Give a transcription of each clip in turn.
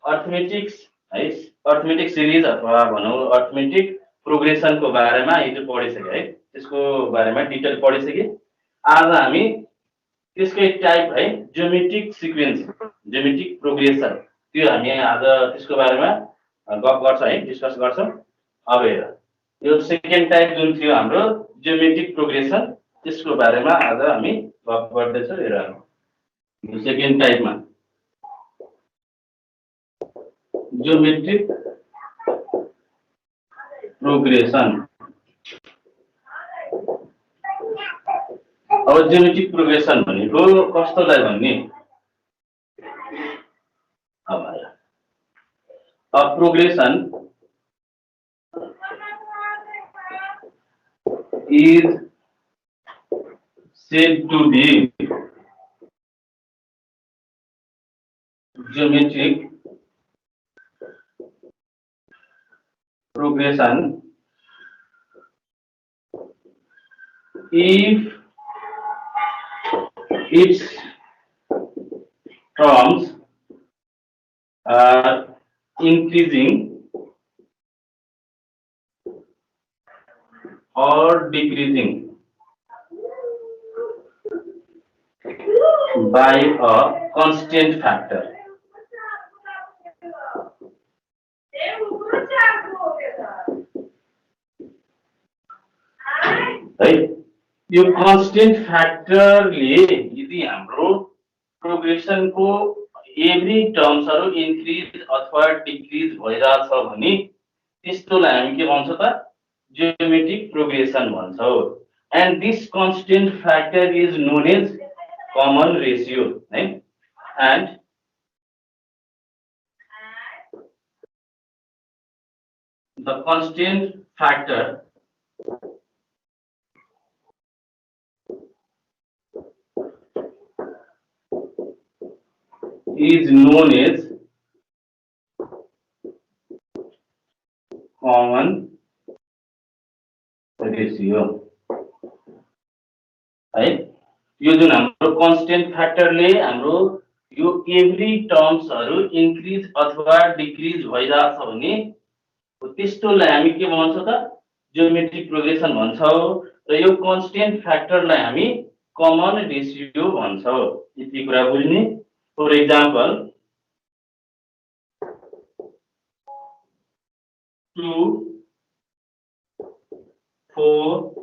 Arithmetics है, arithmetic series अथवा भनौँ अर्थमेटिक प्रोग्रेसनको बारेमा हिजो पढिसक्यो है, त्यसको बारेमा डिटेल पढिसक्यो। आज हामी त्यसकै टाइप है ज्योमेट्रिक सिक्वेन्स, ज्योमेट्रिक प्रोग्रेसन, त्यो हामी आज त्यसको बारेमा गफ गर्छ है, डिस्कस गर्छौँ। अब हेर, यो सेकेन्ड टाइप जुन थियो हाम्रो ज्योमेट्रिक प्रोग्रेसन, त्यसको बारेमा आज हामी गफ गर्दैछौँ। हेर, यो सेकेन्ड टाइपमा ज्योमेट्रिक प्रोग्रेसन। अब ज्योमेट्रिक प्रोग्रेसन भनेको कस्तोलाई भन्ने? अब progression is said to be geometric progression if its terms are increasing or decreasing by a constant factor. है, यो कन्स्टेन्ट फ्याक्टरले यदि हाम्रो प्रोग्रेसनको एभ्री टर्म्सहरु इन्क्रिज अथवा डिक्रिज भइरहेछ भने त्यस्तोलाई हामी के भन्छौँ त? ज्योमेट्रिक प्रोग्रेसन भन्छौँ। And this constant factor is known as common ratio है। And the constant factor is known as common ratio है। यो जुन हाम्रो कन्स्टेन्ट फ्याक्टरले हाम्रो यो एभ्री टर्म्सहरु इन्क्रिज अथवा डिक्रिज भइरहेछ भने त्यस्तोलाई हामी के भन्छौँ त? ज्योमेट्रिक प्रोग्रेसन भन्छौँ। र यो कन्स्टेन्ट फ्याक्टरलाई हामी कमन रेशियो भन्छौँ। यति कुरा बुझ्ने। For example, 2, 4,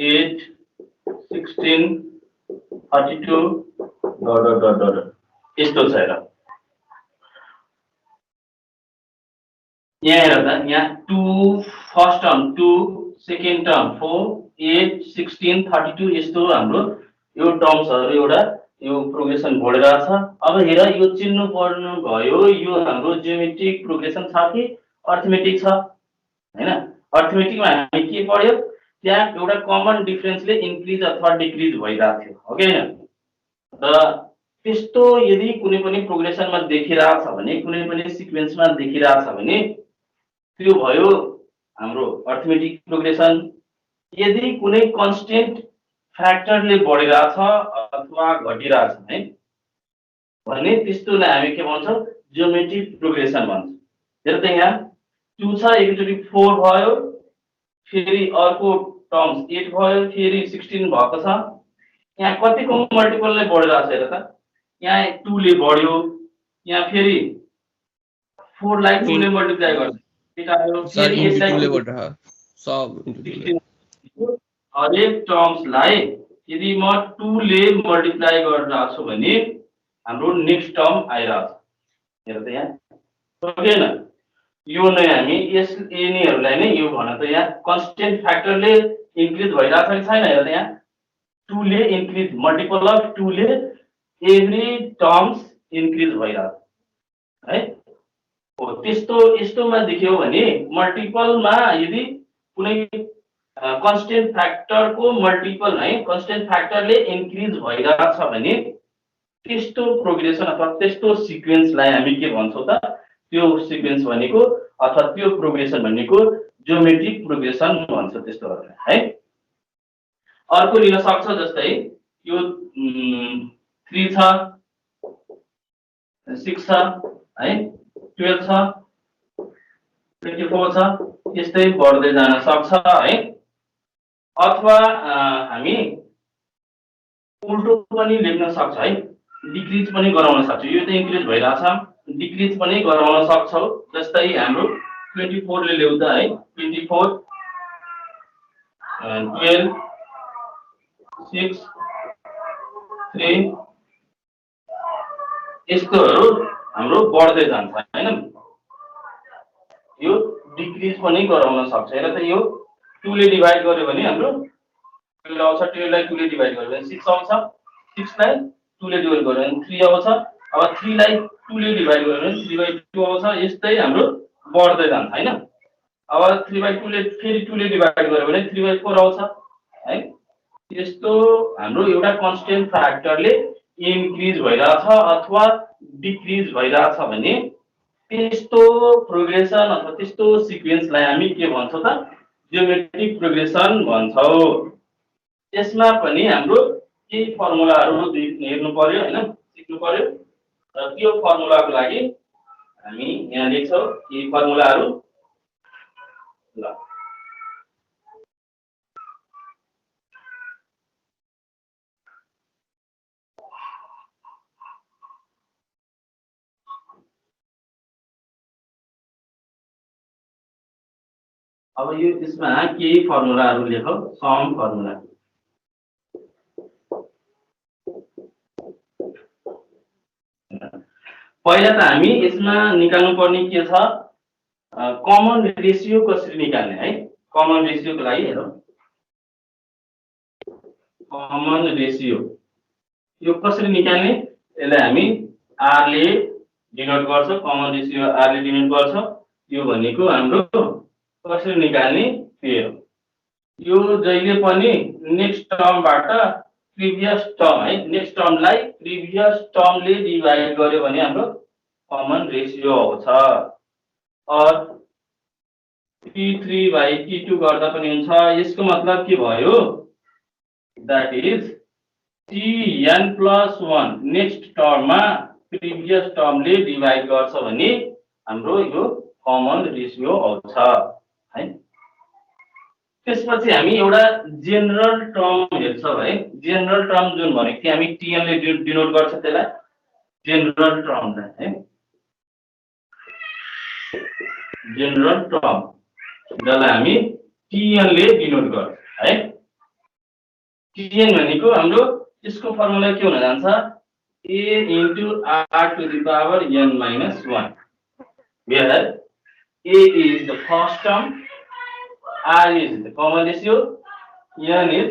8, 16, 32 यस्तो छ। हेर, यहाँ हेर त, यहाँ 2 फर्स्ट टर्म 2, सेकेन्ड टर्म 4, 8, 16, 32 यस्तो हाम्रो यो टर्म्सहरु एउटा यो प्रोग्रेसन बढिरहेछ। अब हेर, यो चिन्नु पर्नु भयो, यो हाम्रो ज्योमेट्रिक प्रोग्रेसन छ कि अर्थमेटिक छ हैन? अर्थमेटिकमा हामी के पढ्यो? त्यहाँ एउटा कमन डिफरेन्सले इन्क्रिज अथवा डिक्रिज भइरहेको थियो, हो कि हैन? र त्यस्तो यदि कुनै पनि प्रोग्रेसनमा देखिरहेछ भने, कुनै पनि सिक्वेन्समा देखिरहेछ भने त्यो भयो हाम्रो अर्थमेटिक प्रोग्रेसन। यदि कुनै कन्स्टेन्ट फ्याक्टरले बढिरहेछ अथवा घटिरहेछ है भने त्यस्तोलाई हामी के भन्छौँ? ज्योमेट्रिक प्रोग्रेसन भन्छौँ। हेर त, यहाँ 2 छ, एकचोटि 4 भयो, फेरि अर्को टर्म्स 8 भयो, फेरि 16 भएको छ। यहाँ कतिको मल्टिपलले बढिरहेछ? हेर त, यहाँ 2 ले बढ्यो, यहाँ फेरि 4 लाई 2 ले मल्टिप्लाई गर्छ, फेरि 8 लाई 2 ले बढ्छ, सब इन्टु 2। हरेक टर्म्सलाई यदि म 2 ले मल्टिप्लाई गरिरहेको छु भने हाम्रो नेक्स्ट टर्म आइरहेछ। हेर त, यहाँ ओकेन? यो नै हामी यस यिनीहरूलाई नै यो भन त, यहाँ कन्स्टेन्ट फ्याक्टरले इन्क्रिज भइरहेछ कि छैन? हेर त, यहाँ 2 ले इन्क्रिज, मल्टिपल अफ 2 ले एभ्री टर्म्स इन्क्रिज भइरहेछ है। हो, त्यस्तो यस्तोमा देख्यौ भने मल्टिपलमा यदि कुनै कन्स्टेन्ट फ्याक्टरको मल्टिपल है, कन्स्टेन्ट फ्याक्टरले इन्क्रिज भइरहेछ भने त्यस्तो प्रोग्रेसन अथवा त्यस्तो सिक्वेन्सलाई हामी के भन्छौँ त? त्यो सिक्वेन्स भनेको अथवा त्यो प्रोग्रेसन भनेको ज्योमेट्रिक प्रोग्रेसन भन्छ त्यस्तोहरुलाई है। अर्को लिन सक्छ, जस्तै यो 3 छ, 6 छ है, 12 छ 24 छ यस्तै बढ्दै जान सक्छ है। अथवा हामी उल्टो पनि लेख्न सक्छ है, डिक्रिज पनि गराउन सक्छ। यो त इन्क्रिज भइरहेछ, डिक्रिज पनि गराउन सक्छौ। जस्तै हाम्रो 24 ले ल्याउँदा है 24 12 6 3 यस्तोहरू हाम्रो बढ्दै जान्छ हैन। यो डिक्रिज पनि गराउन सक्छ। हेर त यो 2 ले डिभाइड गर्यो भने हाम्रो 12 आउँछ, 12 लाई 2 ले डिभाइड गर्यो भने 6 आउँछ, 6 लाई 2 ले डिभाइड गर्यो भने 3 आउँछ। अब 3 लाई 2 ले डिभाइड गर्यो भने 3/2 आउँछ। यस्तै हाम्रो बढ्दै जान्छ हैन। अब 3/2 ले फेरि 2 ले डिभाइड गर्यो भने 3/4 आउँछ है। यस्तो हाम्रो एउटा कन्स्टेन्ट फ्याक्टरले इन्क्रिज भइरहेछ अथवा डिक्रिज भइरहेछ भने त्यस्तो प्रोग्रेसन अथवा त्यस्तो सिक्वेन्सलाई हामी के भन्छौँ त, जियोमेट्रिक प्रोग्रेसन भन्छौँ। यसमा पनि हाम्रो केही फर्मुलाहरू हेर्नु पर्यो हैन, सिक्नु पर्यो। र त्यो फर्मुलाको लागि हामी यहाँ लेख्छौँ केही फर्मुलाहरू। ल अब यो यसमा केही फर्मुलाहरू लेखौँ, सम फर्मुला। पहिला त हामी यसमा निकाल्नु पर्ने के छ, कमन रेसियो कसरी निकाल्ने है। कमन रेसियोको लागि हेरौँ, कमन रेसियो यो कसरी निकाल्ने, यसलाई हामी आर ले डिनोट गर्छ। कमन रेसियो आर ले डिनोट गर्छ। यो भनेको हाम्रो कसरी निकाल्ने त्यो, यो जहिले पनि नेक्स्ट टर्मबाट प्रिभियस टर्म है, नेक्स्ट टर्मलाई प्रिभियस टर्मले डिभाइड गर्यो भने हाम्रो कमन रेसियो आउँछ। और T3/T2 गर्दा पनि हुन्छ। यसको मतलब के भयो, दैट इज Tn+1 नेक्स्ट टर्ममा प्रिभियस टर्मले डिभाइड गर्छ भने हाम्रो यो कमन रेसियो आउँछ है। त्यसपछि हामी एउटा जेनरल टर्म हेर्छौँ है। जेनरल टर्म जुन भनेको थियो हामी Tn ले डिनोट गर्छ त्यसलाई, जेनरल टर्मलाई है। जेनरल टर्म जसलाई हामी Tn ले डिनोट गर्छ है। Tn भनेको हाम्रो यसको फर्मुला के हुन जान्छ, a into r to the power n-1, where a is the first term, r is the common ratio, n is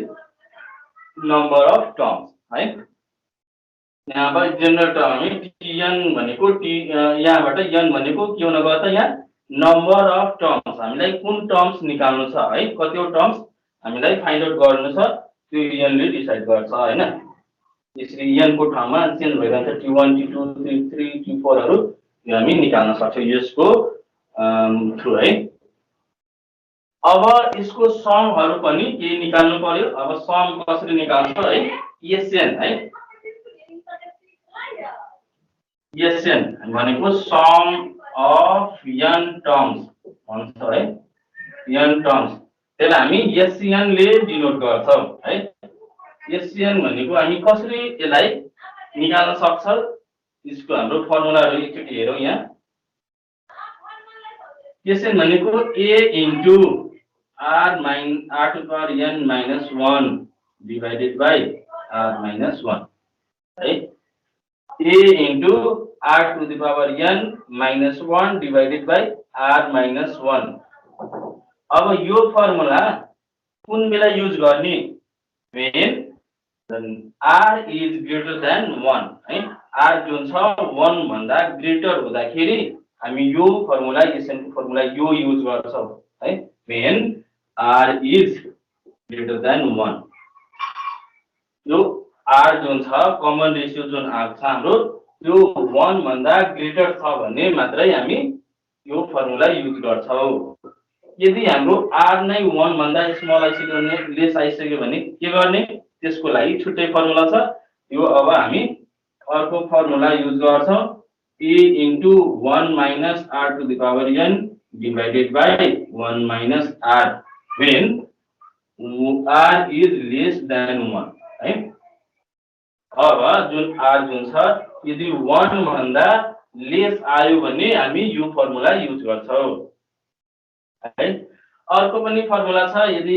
number of terms है। यहाँ पर जनरल टर्म हामी Tn भनेको यहाँबाट n भनेको के हुन गयो त, यहाँ नम्बर अफ टर्म्स, हामीलाई कुन टर्म्स निकाल्नु छ है, कतिवटा टर्म्स हामीलाई फाइन्ड आउट गर्नु छ, त्यो n ले डिसाइड गर्छ हैन। यसरी n को ठाउँमा चेन्ज भइरहन्छ, T1 T2 T3 T4 हरू यो हामी निकाल्न सक्छौँ यसको थ्रु है। अब यसको समहरू पनि केही निकाल्नु पर्यो। अब सम कसरी निकाल्छ है, Sn है। Sn भनेको सम अफ n टर्म्स भन्छ है, n टर्म्स। त्यसलाई हामी Sn ले डिनोट गर्छौँ है। Sn भनेको हामी कसरी यसलाई निकाल्न सक्छौँ, यसको हाम्रो फर्मुलाहरू एकचोटि हेरौँ यहाँ। Sn भनेको a into r to the power n-1 divided by r-1 है। a into r to the power n-1 divided by r-1। अब यो फर्मुला कुन बेला युज गर्ने, when r is greater than 1 है। r जुन छ 1 भन्दा ग्रेटर हुँदाखेरि हामी यो फर्मुला Sn को फर्मुला यो युज गर्छौँ है, when r is greater than 1। यो r जुन छ कमन रेसियो जुन आएको छ हाम्रो, यो 1 भन्दा ग्रेटर छ भने मात्रै हामी यो फर्मुला युज गर्छौँ। यदि हाम्रो r नै 1 भन्दा स्मल आइसक्यो भने, लेस आइसक्यो भने के गर्ने, त्यसको लागि छुट्टै फर्मुला छ। यो अब हामी अर्को फर्मुला युज गर्छौँ, a into 1 minus r to the power n divided by 1 minus r when r is less than 1 है। अब जुन r जुन छ यदि 1 भन्दा लेस आयो भने हामी यो फर्मुला युज गर्छौं है। अर्को पनि फर्मुला छ, यदि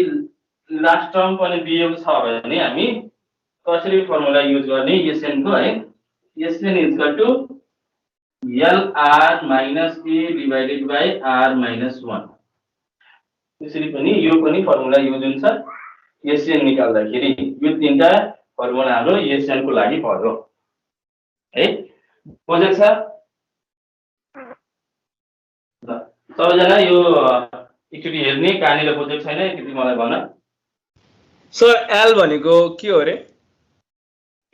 लास्ट टर्म पनि दिएको छ भने हामी कसरी फर्मुला युज गर्ने Sn को है। Sn = Lr minus a divided by r minus 1। त्यसरी पनि यो पनि फर्मुला युज हुन्छ Sn निकाल्दाखेरि। यो तीनटा फर्मुला हाम्रो Sn को लागि पर्यो है। बुझेको छ ल? सबैजना यो एकचोटि हेर्ने, कहाँनिर बुझेको छैन एकचोटि मलाई भन। सर एल भनेको के हो रे?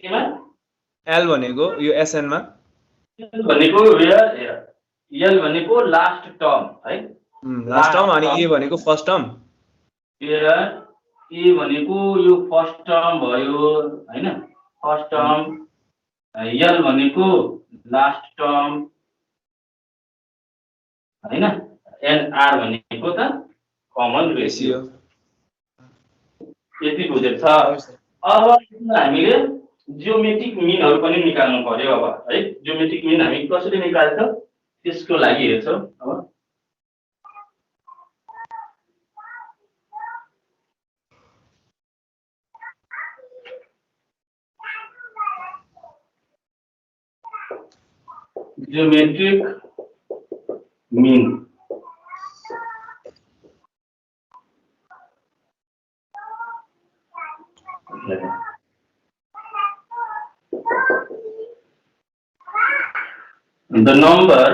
केमा एल भनेको यो Sn मा एल भनेको एल भनेको लास्ट टर्म है। लास्ट टर्म अनि ए भनेको फर्स्ट टर्म। ए भनेको यो फर्स्ट टर्म भयो हैन, फर्स्ट टर्म। एल भनेको लास्ट टर्म हैन, एन्ड आर भनेको त कमन रेशियो। यति बुझेको छ। अब हामीले जियोमेट्रिक मिनहरु पनि निकाल्नु पर्यो अब है। जियोमेट्रिक मिन हामी कसरी निकाल्छौं त्यसको लागि हेर्छौं अब। Geometric mean the number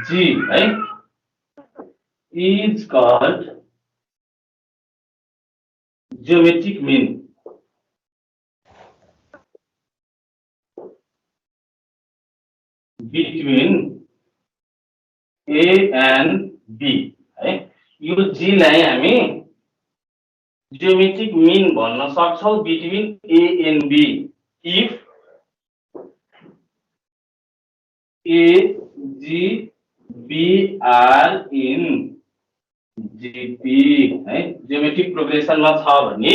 G right is called geometric mean between A and B है। यो G लाई हामी geometric mean भन्न सक्छौं between A and B if A, G, B are in GP है। geometric progression मा छ भने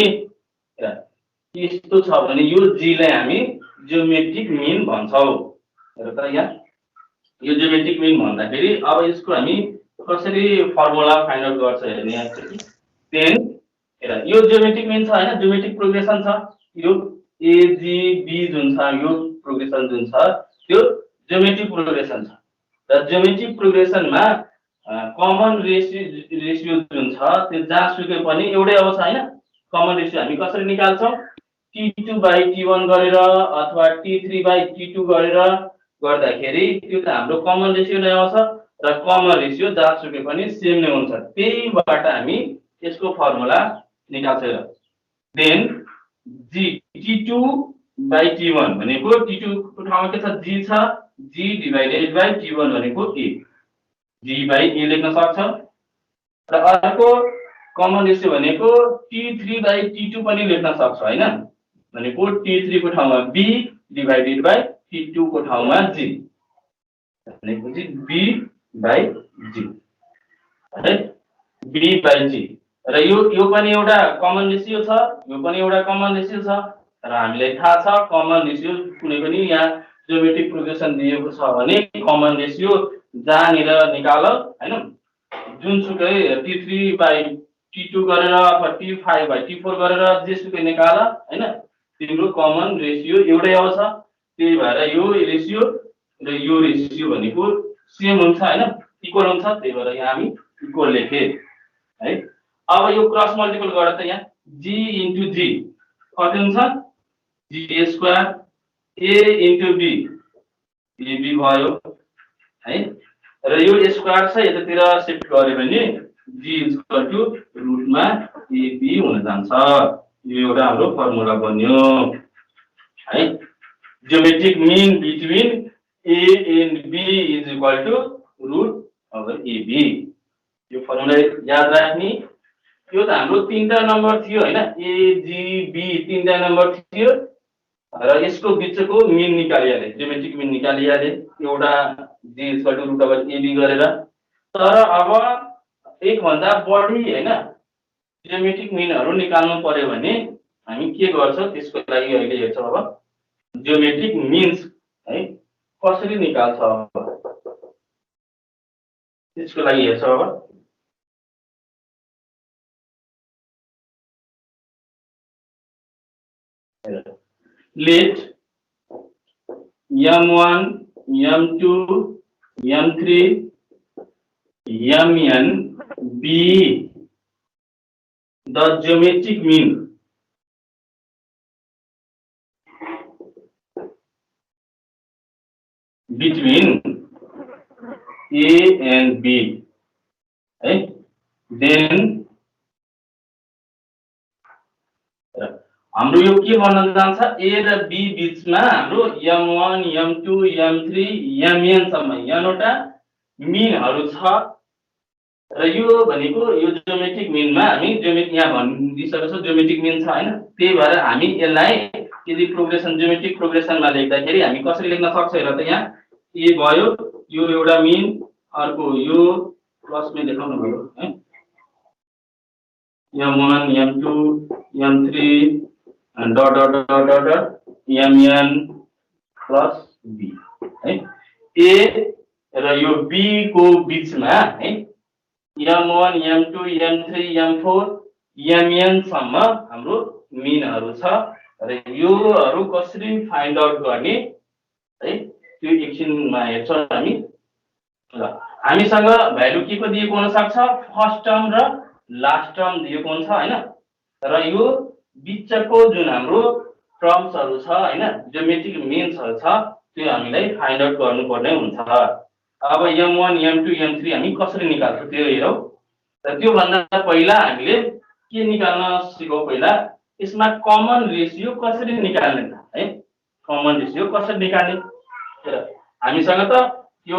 यस्तो छ भने यो G लाई हामी geometric mean भन्छौं। हेर त यहाँ यो जियोमेट्रिक मिन भन्दाखेरि अब यसको हामी कसरी फर्मुला फाइन्ड आउट गर्छ हेर्ने एकचोटि। देन हेर यो जियोमेट्रिक मिन छ हैन, जियोमेट्रिक प्रोग्रेसन छ। यो ए जी बी जुन छ यो प्रोग्रेसन जुन छ त्यो जियोमेट्रिक प्रोग्रेसन छ। र जियोमेट्रिक प्रोग्रेसनमा कमन रेशियो जुन छ त्यो जहाँसुकै पनि एउटै आउँछ हैन। कमन रेशियो हामी कसरी निकाल्छौं T2/T1 गरेर अथवा T3/T2 गरेर गर्दाखेरि त्यो त हाम्रो कमन रेशियो नै आउँछ र कमन रेशियो जहाँसुकै पनि सेम नै हुन्छ। त्यहीबाट हामी यसको फर्मुला निकाल्छौं। देन G T2/T1 भनेको T2 को ठाउँमा के छ G छ, G डिवाइडेड बाइ T1 भनेको A, G/A लेख्न सक्छौं। र अर्को कमन रेशियो भनेको T3/T2 पनि लेख्न सक्छौं हैन, भनेको T3 को ठाउँमा B डिवाइडेड बाइ T2 को ठाउँमा G भनेको चाहिँ B/G है, B/G। र यो पनि एउटा कमन रेशियो छ, यो पनि एउटा कमन रेशियो छ। र हामीलाई थाहा छ कमन रेशियो कुनै पनि यहाँ जियोमेट्रिक प्रोग्रेसन दिएको छ भने कमन रेशियो जहाँनिर निकाल हैन, जुनसुकै T3/T2 गरेर अथवा T5/T4 गरेर जेसुकै निकाल हैन, तिम्रो कमन रेशियो एउटै आउँछ। त्यही भएर यो रेशियो र यो रेशियो भनेको सेम हुन्छ हैन, इक्वल हुन्छ। त्यही भएर यहाँ हामी इक्वल लेखे है। अब यो क्रस मल्टिपल गर त यहाँ G * G कति हुन्छ G² A * B AB भयो है। र यो स्क्वायर छ यतातिर शिफ्ट गरे भने G √मा AB हुन जान्छ। यो एउटा हाम्रो फर्मुला बन्यो है। Geometric mean between A and B is equal to √AB। यो फर्मुला याद राख्नी। यो त हाम्रो तीनटा नम्बर थियो हैन, A G B तीनटा नम्बर थियो। र यसको बिचको मिन निकालिहाले, ज्योमेट्रिक मिन निकालिहाले एउटा g equal to root over ab गरेर। तर अब एक भन्दा बढी हैन ज्योमेट्रिक मिनहरु निकाल्नु पर्यो भने हामी के गर्छौं, त्यसको लागि अहिले हेर्छौं। अब ज्योमेट्रिक मिन्स है कसरी निकाल्छ अब त्यसको लागि हेर्छौं। अब let m1 m2 m3 mn be the geometric mean between a and b, right? Then हाम्रो यो के भन्न जान्छ, a र b बीचमा हाम्रो m1 m2 m3 mn सम्म यहाँवटा मिनहरु छ। र यो भनेको यो ज्योमेट्रिक मिनमा हामी यहाँ भनिदिसकेको छ ज्योमेट्रिक मिन छ हैन। त्यही भएर हामी यसलाई यदि प्रोग्रेसन ज्योमेट्रिक प्रोग्रेसनमा लेख्दाखेरि हामी कसरी लेख्न सक्छौं हेर त। यहाँ a भयो, यो एउटा मिन, अर्को यो प्लसमै लेखाउनु भयो है, m1 m2 m3 dot dot dot dot mn plus b है। a र यो b को बीचमा है m1 m2 m3 m4 mn सम्म हाम्रो मिनहरु छ। र योहरु कसरी फाइन्ड आउट गर्ने है त्यो एकछिनमा हेर्छौं हामी। ल हामीसँग भ्यालु के को दिएको हुन सक्छ, फर्स्ट टर्म र लास्ट टर्म दिएको हुन्छ हैन। र यो बीचको जुन हाम्रो टर्म्सहरु छ हैन, ज्योमेट्रिक मिन्सहरु छ, त्यो हामीलाई फाइन्ड आउट गर्नुपर्ने हुन्छ। अब m1 m2 m3 हामी कसरी निकाल्छौं त्यो हेरौं। र त्यो भन्दा पहिला हामीले के निकाल्न सिकौं, पहिला यसमा कमन रेशियो कसरी निकाल्ने त है। कमन रेशियो कसरी निकाल्ने, हामीसँग त यो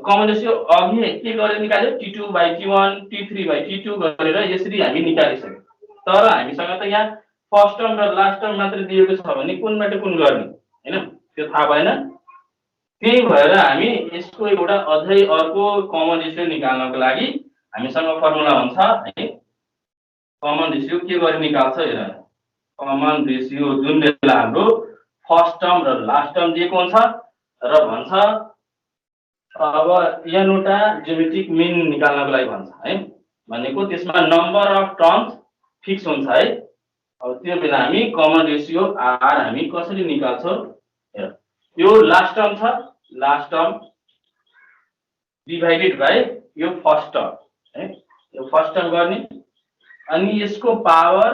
कमन रेशियो अघि के गरेर निकाल्यो, t2/t1 t3/t2 गरेर यसरी हामी निकालिसक्यौं। तर हामीसँग त यहाँ फर्स्ट टर्म र लास्ट टर्म मात्र दिएको छ भने कुनबाट कुन गर्ने हैन, त्यो थाहा भएन। त्यही भएर हामी यसको एउटा अझै अर्को कमन रेशियो निकाल्नको लागि हामीसँग फर्मुला हुन्छ है। कमन रेशियो के गरी निकाल्छ हेर, कमन रेशियो जुन बेला हाम्रो फर्स्ट टर्म र लास्ट टर्म दिएको हुन्छ र भन्छ अब यहाँवटा ज्योमेट्रिक मिन निकाल्नको लागि भन्छ है, भनेको त्यसमा नम्बर अफ टर्म्स फिक्स हुन्छ है। अब त्यो बेला हामी कमन रेशियो r हामी कसरी निकाल्छौं हेर। यो लास्ट टर्म छ, लास्ट टर्म डिवाइडेड बाइ यो फर्स्ट टर्म है, यो फर्स्ट टर्म गर्ने अनि यसको पावर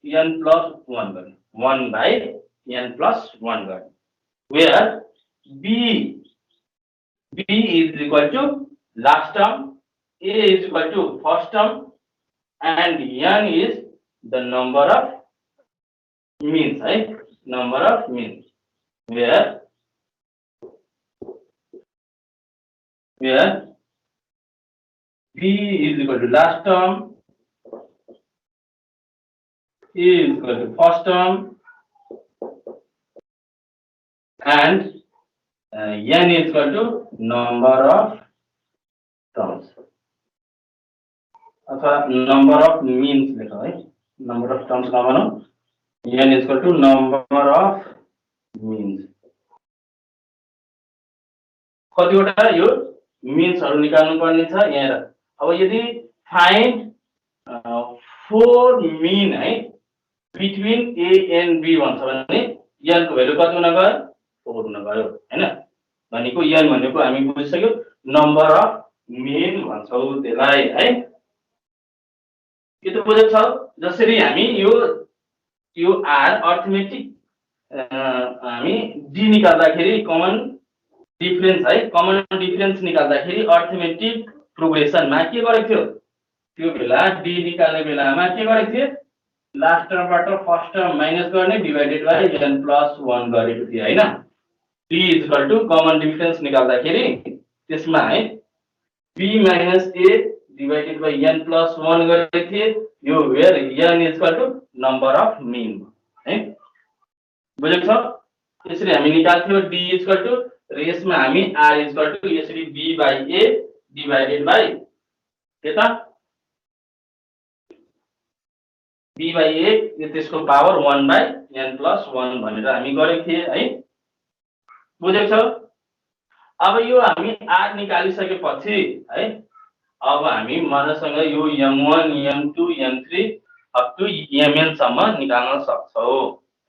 n + 1 गर्ने, 1/n+1 गर्ने। Where b is equal to last term, a is equal to first term, and n is the number of means, right? Number of means. Where b is equal to last term, a is equal to first term, and n is equal to number of terms अथवा number of means लेखौं है, number of terms नभनौं, n is equal to number of means। कतिवटा यो मिन्सहरु निकाल्नु पर्ने छ यहाँ। अब यदि फाइन्ड 4 मिन है बिट्विन a and b भन्छ भने n को भ्यालु कति हुन गयो, 4 हुन गयो हैन। भनेको n भनेको हामी बुझिसक्यौ, नम्बर अफ मिन भन्छौं त्यसलाई है। यो त बुझेको छ। जसरी हामी यो r अर्थमेटिक हामी d निकाल्दाखेरि कमन डिफरेन्स है, कमन डिफरेन्स निकाल्दाखेरि अर्थमेटिक प्रोग्रेसनमा के गरेको थियो, त्यो बेला d निकाल्ने बेलामा के गरेको थियो, लास्ट टर्मबाट फर्स्ट टर्म माइनस गर्ने डिवाइडेड बाइ n+1 गरेको थियो हैन। d equal to common difference निकाल्दाखेरि त्यसमा है b - a divided by n+1 गरेको थिए। यो where n equal to number of mean है, बुझेको छ। यसरी हामी निकाल्थ्यौ d इक्वल टु र यसमा हामी r इक्वल टु यसरी b by a divided by के त b बाइ a त्यसको पावर 1 बाइ n प्लस 1 भनेर हामी गरेको थिए है। बुझेको छ? अब यो हामी r निकालिसकेपछि है अब हामी मजासँग यो m1 m2 m3 up to mn सम्म निकाल्न सक्छौ।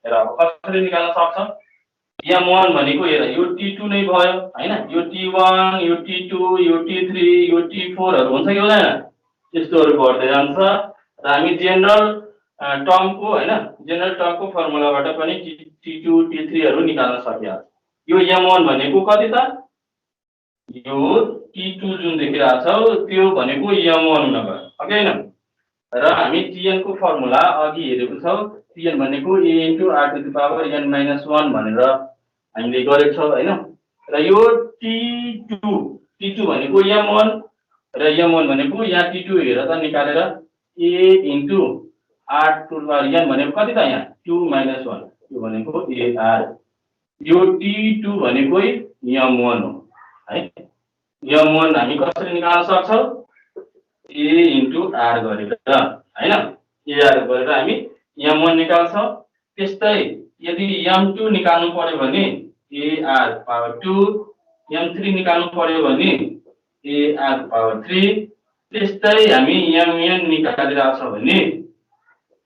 हेर अब कसरी निकाल्न सक्छौ? m1 भनेको हेर यो t2 नै भयो हैन, यो t1 यो t2 यो t3 यो t4 हरु हुन्छ कि हुँदैन? यस्तोहरु बढ्दै जान्छ र हामी जेनरल टर्मको हैन जेनरल टर्मको फर्मुलाबाट पनि t2 t3 हरु निकाल्न सकिन्छ। यो m1 भनेको कति त? यो t2 जुन देखिरहेको छौ त्यो भनेको m1 हुन गयो, ओके हैन? र हामी tn को फर्मुला अघि हेरेको छौ, tn भनेको a * r to the power n - 1 भनेर हामीले गरेको छौ हैन। र यो t2 भनेको m1 र m1 भनेको यहाँ t2 हेर त निकालेर a * r to the power n भनेको कति त यहाँ 2 - 1 यो भनेको ar। यो t2 भनेको m1 हो है। m1 हामी कसरी निकाल्न सक्छौ? a * r गरेर हैन, ar गरेर हामी m1 निकाल्छौ। त्यस्तै यदि m2 निकाल्नु पर्यो भने ar पावर 2, m3 निकाल्नु पर्यो भने ar पावर 3, त्यस्तै हामी mn निकालिरहेछौं भने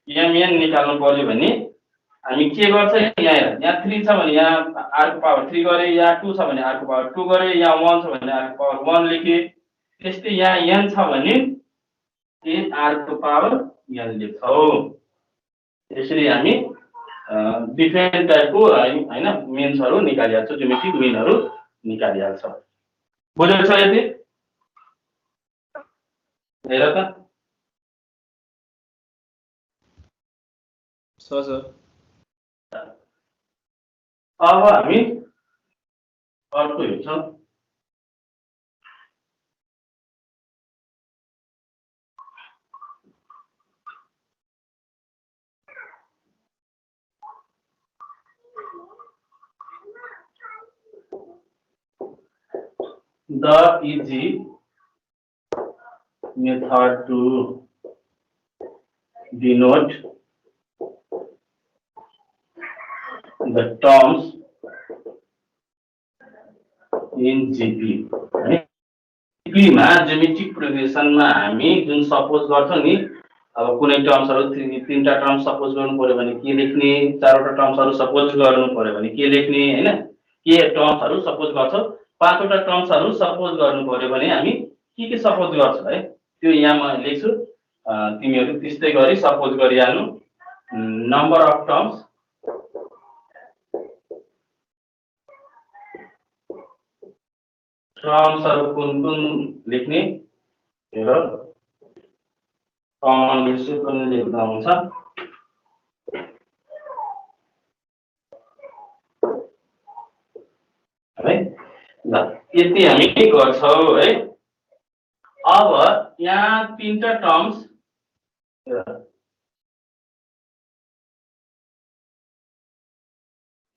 mn निकाल्नु पर्यो भने हामी के गर्छ? यहाँ 3 छ भने यहाँ r को पावर 3 गरे, यहाँ 2 छ भने r को पावर 2 गरे, यहाँ 1 छ भने r को पावर 1 लेखे। त्यस्तै यहाँ n छ भने r को पावर n लेख्छौ। यसरी हामी डिफरेन्ट टाइपको हैन मिन्सहरु निकालिहाल्छौ, ज्योमेट्रिक मिनहरु निकालिहाल्छौ। बुझेको छ यति? हेर त सर अब हामी अर्को हेर्छौं। The easy method to denote the terms in GP है। GP मा ज्योमेट्रिक प्रोग्रेसनमा हामी जुन सपोज गर्छौं नि, अब कुनै टर्म्सहरु तीनटा टर्म सपोज गर्नु पर्यो भने के लेख्ने, चारवटा टर्म्सहरु सपोज गर्नु पर्यो भने के लेख्ने हैन, के टर्म्सहरु सपोज गर्छौ, पाँचवटा टर्म्सहरु सपोज गर्नु पर्यो भने हामी के सपोज गर्छौ है, त्यो यहाँ म लेख्छु। तिमीहरु त्यस्तै गरी सपोज गरिहाल्नु। नम्बर अफ टर्म्स टर्म्सहरु कुन कुन लेख्ने हेर, कमन लेख्छु कुन लेख्दा हुन्छ है। ल यति हामी के गर्छौ है। अब यहाँ तीनटा टर्म्स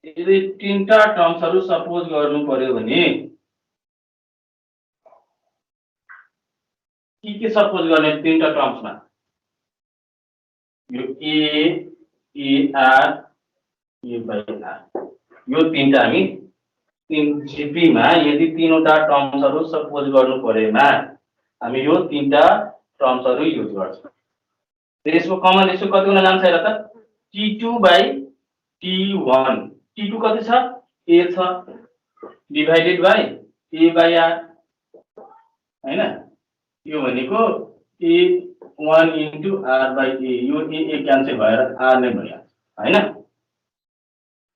यदि तीनटा टर्म्सहरु सपोज गर्नु पर्यो भने के सपोज गर्ने तीनटा टर्म्समा? यो a r a by r यो तीनटा हामी जीपी मा यदि तीनवटा टर्म्सहरु सपोज गर्नु परेमा हामी यो तीनटा टर्म्सहरु युज गर्छौं। यसको कमन रेशियो कति हुन जान्छ हेर त? t2 by t1। t2 कति छ? a छ divided by a by r हैन। यो भनेको a1 into r by a, यो a क्यान्सल भएर r नै भइहाल्छ हैन।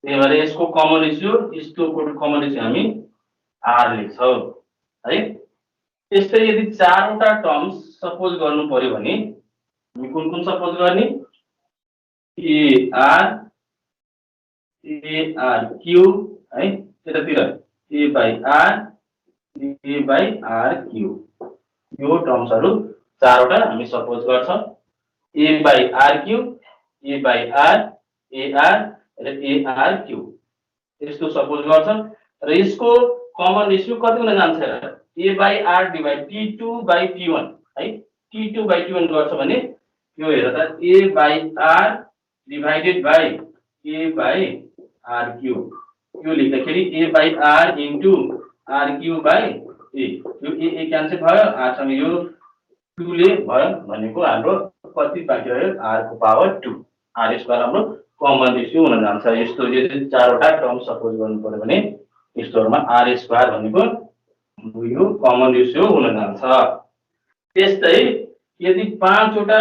त्यही भएर यसको कमन रेशियो, यस्तोको कमन रेशियो हामी r लेख्छौ है। त्यस्तै यदि चारवटा टर्म्स सपोज गर्नु पर्यो भने हामी कुन कुन सपोज गर्ने? ar क्यूब है, यतातिर a by r क्यूब यो टर्म्सहरु चारवटा हामी सपोज गर्छौं। a by r cube, a by r, ar र ar क्यूब यस्तो सपोज गर्छन् र यसको कमन रेसियो कति हुन जान्छ र a by r divide t2 by t1 है t2 by t1 गर्छ भने यो हेर त a by r divided by a by r cube यो लेख्दाखेरि a by r into r cube by a यो a क्यान्सल भयो r सँग यो 2 ले भयो भनेको हाम्रो कति बाँकी रह्यो r को पावर 2 r स्क्वायर हाम्रो कमन रेसियो हुन जान्छ यस्तो यदि चारवटा टर्म सपोज गर्नु पर्यो भने यस्तोहरुमा r स्क्वायर भनेको यो कमन रेसियो हुन जान्छ त्यस्तै यदि पाँचवटा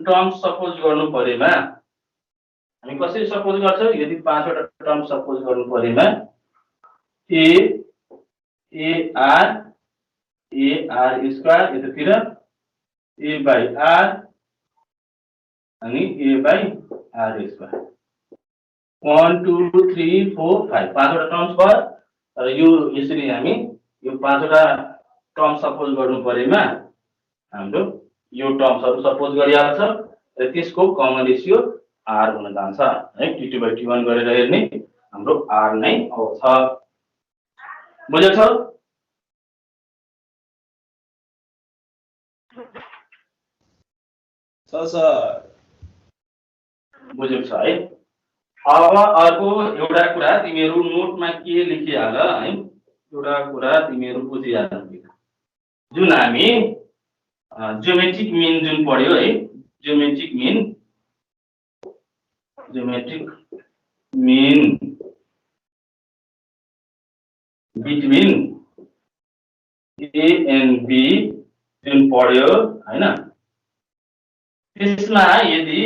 टर्म सपोज गर्नु परेमा हामी कसरी सपोज गर्छौं यदि पाँचवटा टर्म सपोज गर्नु परेमा a r स्क्वायर यतातिर a by r अनि a by r स्क्वायर 1 2 3 4 5 पाँचवटा टर्म्स भयो र यो यसरी हामी यो पाँचवटा टर्म सपोज गर्नु परेमा हाम्रो यो टर्म्सहरु सपोज गरिहाल्छ र त्यसको कमन रेशियो r हुन जान्छ है t2 by t1 गरेर हेर्ने हाम्रो r नै आउँछ बुझेछ सर बुझेछ है अब अर्को एउटा कुरा तिमीहरु नोटमा के लेखिहाल है एउटा कुरा तिमीहरु बुझिहाल जुन हामी ज्योमेट्रिक मीन जुन पढ्यो है geometric mean between a and b जुन पढ्यो हैन त्यसमा यदि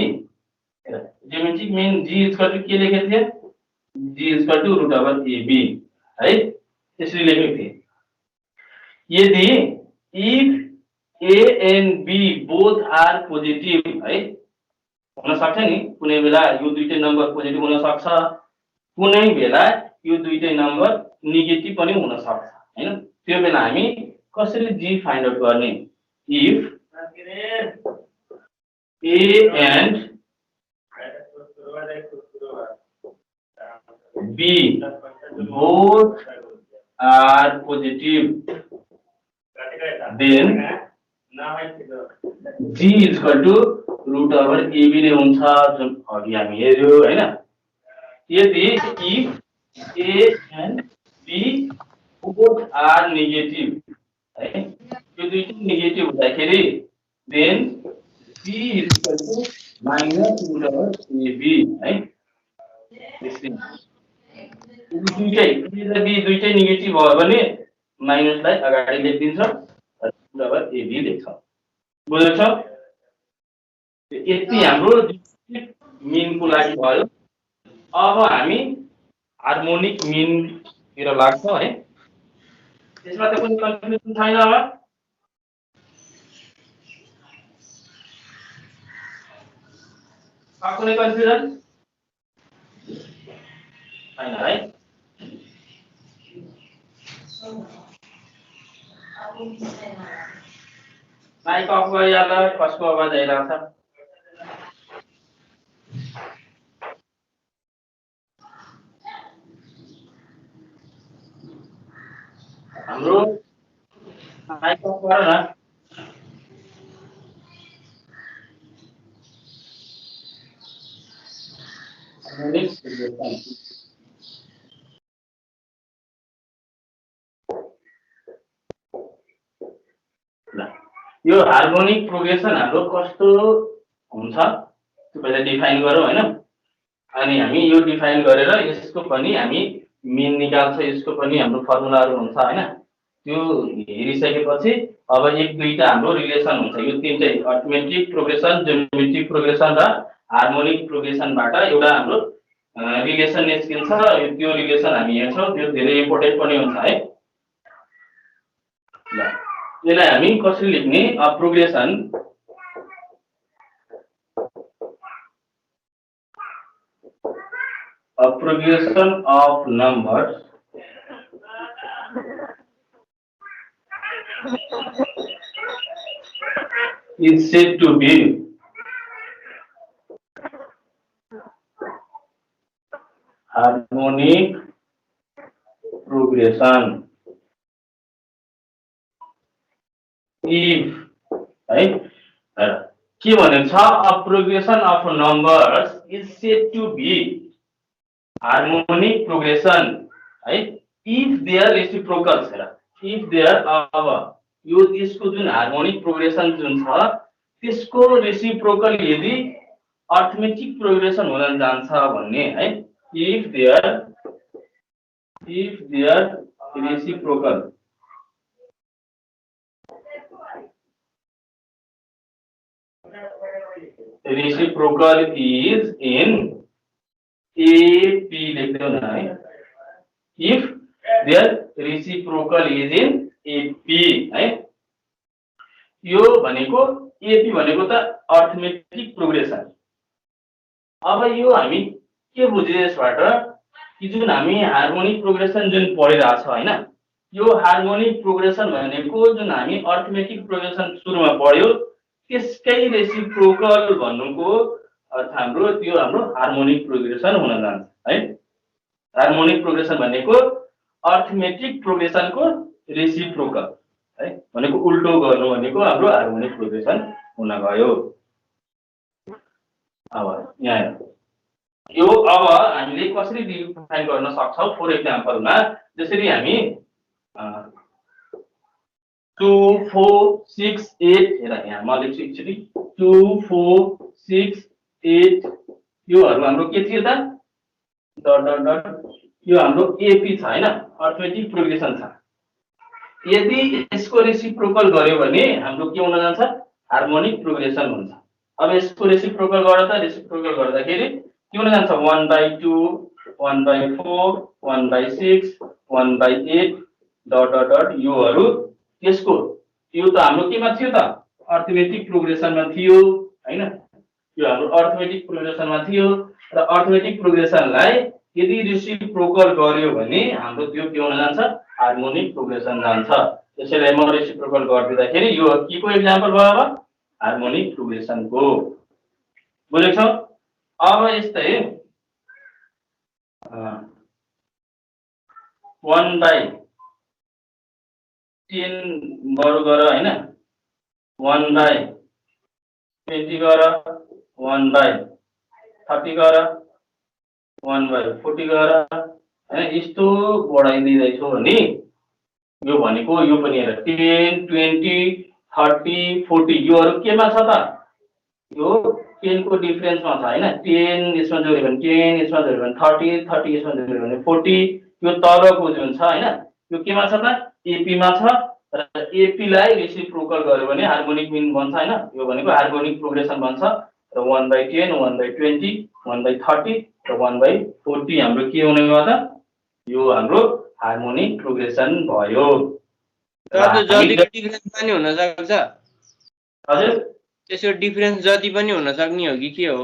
geometric mean g equal to के लेखेको थिए g equal to root over ab है त्यसरी लेखेको थिए यदि if a and b both are positive है हुन सक्छ नि कुनै बेला यो दुईटै नम्बर पोजिटिभ हुन सक्छ कुनै बेला यो दुईटै नम्बर नेगेटिभ पनि हुन सक्छ हैन त्यो बेला हामी कसरी g फाइन्ड आउट गर्ने if a and b both are positive then g is equal to root over ab नै हुन्छ जुन अघि हामी हेर्यो हैन यदि if a and b both are negative है यो दुईटै नेगेटिभ हुँदाखेरि then b is equal to minus root over ab है त्यसै दुईटै a र b दुईटै नेगेटिभ भयो भने माइनसलाई अगाडि लेखिदिन्छ root over ab लेख्छ बुझ्छ यति हाम्रो मीनको लागि भयो अब हामी हार्मोनिक मीन तिर लाग्छौं है त्यसमा त कुनै कन्फ्युजन छैन होला कुनै कन्फ्युजन छैन है माइक अफ गरिहाल कसको आवाज आइरहेको छ हाम्रो माइक अफ गर न यो हार्मोनिक प्रोग्रेसन हाम्रो कस्तो हुन्छ त्यो पहिला डिफाइन गरौँ हैन अनि हामी यो डिफाइन गरेर यसको पनि हामी मीन निकाल्छ यसको पनि हाम्रो फर्मुलाहरु हुन्छ हैन त्यो हेरिसकेपछि अब एक दुईटा हाम्रो रिलेसन हुन्छ यो तीनटै अर्थमेटिक प्रोग्रेसन ज्योमेट्रिक प्रोग्रेसन र हार्मोनिक प्रोग्रेसनबाट एउटा हाम्रो रिलेसन निस्किन्छ त्यो रिलेसन हामी हेर्छौं त्यो धेरै इम्पोर्टेन्ट पनि हुन्छ है ल यसलाई हामी कसरी लेख्ने progression a progression of numbers is said to be harmonic progression if है के भनेको छ a progression of numbers is said to be harmonic progression है if their reciprocals if their अब यो यसको जुन हार्मोनिक प्रोग्रेसन जुन छ त्यसको रेसिप्रोकल यदि अर्थमेटिक प्रोग्रेसन हुन जान्छ भन्ने है if their reciprocal is in AP लेख्दै न है if their reciprocal is in AP है यो भनेको AP भनेको त अर्थमेटिक प्रोग्रेसन अब यो हामी के बुझ्यो यसबाट कि जुन हामी हार्मोनिक प्रोग्रेसन जुन पढिरहेको छ हैन यो हार्मोनिक प्रोग्रेसन भनेको जुन हामी अर्थमेटिक प्रोग्रेसन सुरुमा पढ्यो त्यसकै रेसिप्रोकल भन्नुको अर्थ हाम्रो त्यो हाम्रो हार्मोनिक प्रोग्रेसन हुन जान्छ है हार्मोनिक प्रोग्रेसन भनेको अर्थमेटिक प्रोग्रेसनको रेसिप्रोकल है भनेको उल्टो गर्नु भनेको हाम्रो हार्मोनिक प्रोग्रेसन हुन गयो अब यहाँ यो अब हामीले कसरी डिफाइन गर्न सक्छौं फर एक्जाम्पलमा जसरी हामी 2 4 6 8 हेर यहाँ म लेख्छु एकचोटी 2 4 6 8 योहरु हाम्रो के थियो त डट डट डट यो हाम्रो एपी छ हैन अर्थमेटिक प्रोग्रेसन छ यदि यसको रेसिप्रोकल गर्यो भने हाम्रो के हुन जान्छ हार्मोनिक प्रोग्रेसन हुन्छ अब यसको रेसिप्रोकल गर्दा रेसिप्रोकल गर्दाखेरि के हुन जान्छ 1/2 1/4 1/6 1/8 डट डट डट योहरु यसको यो त हाम्रो केमा थियो त अर्थमेटिक प्रोग्रेसनमा थियो हैन यो हाम्रो अर्थमेटिक प्रोग्रेसनमा थियो र अर्थमेटिक प्रोग्रेसनलाई यदि रेसिप्रोकल गर्यो भने हाम्रो त्यो के हुन जान्छ हार्मोनिक प्रोग्रेसन जान्छ त्यसैले म रेसिप्रोकल गर्दिँदाखेरि यो के को एक्जाम्पल भयो अब हार्मोनिक प्रोग्रेसनको बुझेको छ अब यस्तै 1/10 बरु गर हैन 1/20 गर 1/30 गर 1/40 गर हैन यस्तो बढाइदिँदै छु भने यो भनेको यो पनि हेर 10 20 30 40 योहरु केमा छ त यो 10 को डिफरेन्समा छ हैन 10 यसमा जोड्यो भने 10 यसमा जोड्यो भने 30 30 यसमा जोड्यो भने 40 यो तलको जुन छ हैन यो केमा छ त एपी मा छ र एपी लाई रेसिप्रोकल गर्यो भने हार्मोनिक मिन बन्छ हैन यो भनेको हार्मोनिक प्रोग्रेसन बन्छ र 1/10 1/20 1/30 र 1/40 हाम्रो के हुने भयो त यो हाम्रो हार्मोनिक प्रोग्रेसन भयो तर जति डिफरेन्स पनि हुन सक्छ हजुर त्यसको डिफरेन्स जति पनि हुन सक्ने हो कि के हो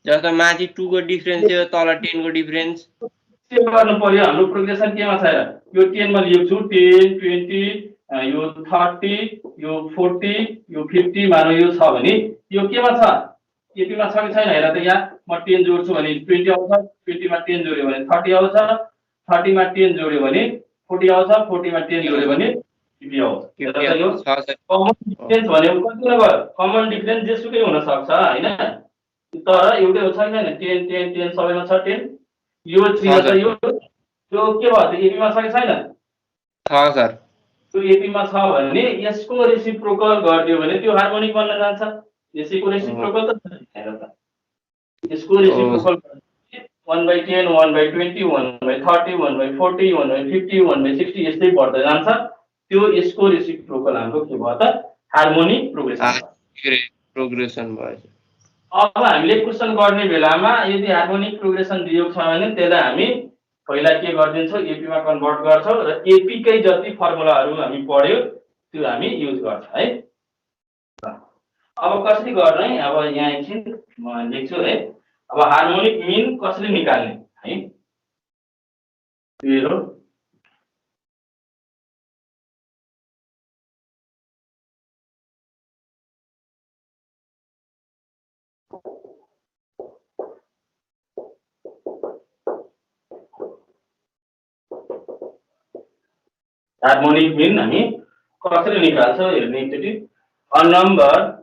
जस्तो माथि 2 को डिफरेन्स थियो तल 10 को डिफरेन्स के गर्नु पर्यो हाम्रो प्रोग्रेसन केमा छ र यो 10 मा लेख्छु 10 20 यो 30 यो 40 यो 50 मानौ यो छ भने यो केमा छ एपी मा छ कि छैन हेर त यहाँ म 10 जोड्छु भने 20 आउँछ 20 मा 10 जोड्यो भने 30 आउँछ 30 मा 10 जोड्यो भने 40 आउँछ 40 मा 10 जोड्यो भने 50 आउँछ हेर यो कमन डिफरेन्स भनेको कति भयो कमन डिफरेन्स जेसुकै हुन सक्छ हैन तर एउटै हो छैन 10 10 10 सबैमा छ 10 यो छ त यो के भयो त एपी मा छ कि छैन छ सर त्यो एपी मा छ भने यसको रेसिप्रोकल गरिदियो भने त्यो हार्मोनिक बन्न जान्छ यसैको रेसिप्रोकल त हेर त यसको रेसिप्रोकल 1/10 1/20 1/30 1/40 1/50 1/60 यस्तै बढ्दै जान्छ त्यो यसको रेसिप्रोकल हाम्रो के भयो त हार्मोनिक प्रोग्रेसन भयो अब हामीले क्वेशन गर्ने बेलामा यदि हार्मोनिक प्रोग्रेसन दिएको छ भने त्यसलाई हामी पहिला के गर्दिन्छौं एपी मा कन्भर्ट गर्छौं र एपी कै जति फर्मुलाहरु हामी पढ्यो त्यो हामी युज गर्छौं है अब कसरी गर्ने अब यहाँ एकछिन म लेख्छु है अब हार्मोनिक मिन कसरी निकाल्ने है त्यो हार्मोनिक मिन हामी कसरी निकाल्छौँ हेर्ने एकचोटि a number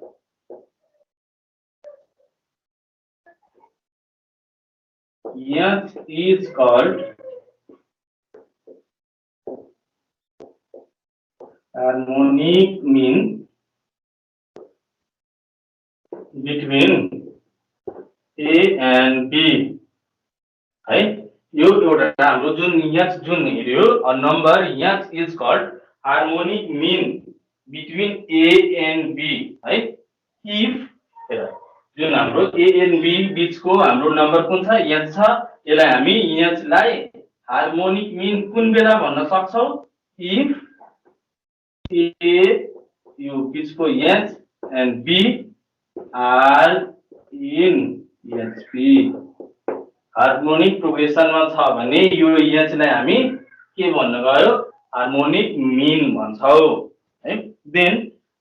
h is called harmonic mean between A and B है यो एउटा हाम्रो जुन h जुन हेर्यो a number h is called harmonic mean between A and B है if हेर जुन हाम्रो A and B बीचको हाम्रो नम्बर कुन छ h छ यसलाई हामी h लाई हार्मोनिक मिन कुन बेला भन्न सक्छौ if A यो बीचको h and B are in HP harmonic प्रोग्रेसनमा छ भने यो h लाई हामी के भन्न गयो हार्मोनिक मिन भन्छौ है देन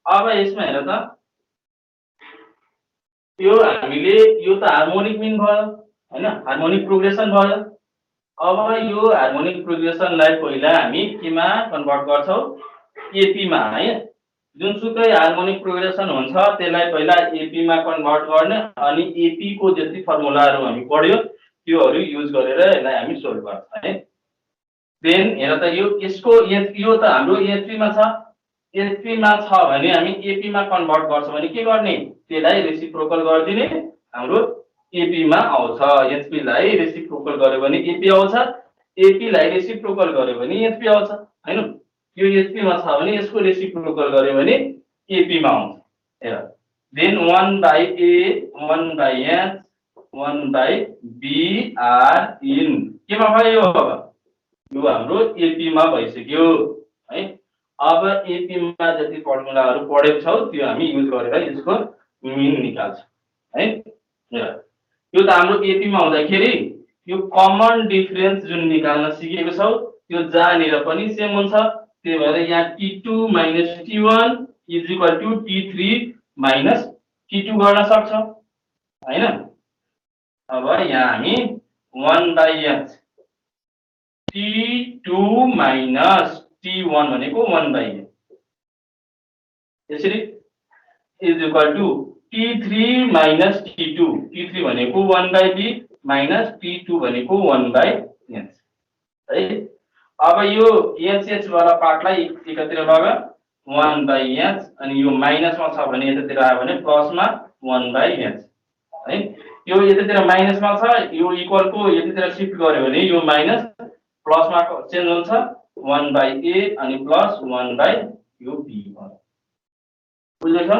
अब यसमा हेर त यो हामीले यो त हार्मोनिक मिन भयो हैन हार्मोनिक प्रोग्रेसन भयो अब यो हार्मोनिक प्रोग्रेसनलाई पहिला हामी केमा कन्भर्ट गर्छौ एपी मा है जुनसुकै हार्मोनिक प्रोग्रेसन हुन्छ त्यसलाई पहिला एपी मा कन्भर्ट गर्ने अनि एपी को जति फर्मुलाहरु हामी पढ्यो त्योहरु युज गरेर यसलाई हामी सोल्भ गर्छौं है देन हेर त यो यसको यो त हाम्रो एचपी मा छ एचपी मा छ भने हामी एपी मा कन्भर्ट गर्छौं भने के गर्ने त्यसलाई रेसिप्रोकल गरिदिने हाम्रो एपी मा आउँछ एचपी लाई रेसिप्रोकल गर्यो भने एपी आउँछ एपी लाई रेसिप्रोकल गर्यो भने एचपी आउँछ हैन यो एचपी मा छ भने यसको रेसिप्रोकल गर्यो भने एपी मा आउँछ हेर then 1 by A 1 by H 1 by B are in केमा भयो अब यो हाम्रो एपी मा भइसक्यो है अब एपी मा जति फर्मुलाहरु पढेको छौ त्यो हामी युज गरेर यसको मिन निकाल्छौं है हेर यो त हाम्रो एपी मा हुँदाखेरि यो कमन डिफरेन्स जुन निकाल्न सिकेको छौ त्यो जहाँनिर पनि सेम हुन्छ त्यही भएर यहाँ t2 - t1 = t3 - t2 गर्न सक्छौ हैन अब यहाँ हामी 1 बाइ h t2 - t1 भनेको 1 बाइ h यसरी = t3 - t2 t3 भनेको 1 बाइ b - t2 भनेको 1 बाइ h है अब यो h वाला पार्टलाई एकतिर लग 1 बाइ h अनि यो माइनस मा छ भने यतातिर आयो भने प्लस मा 1 बाइ h है यो यतातिर माइनस मा छ यो इक्वल को यतातिर शिफ्ट गर्यो भने यो माइनस प्लस मा चेन्ज हुन्छ 1 बाइ a अनि प्लस 1 बाइ यो b बुझ्दैछ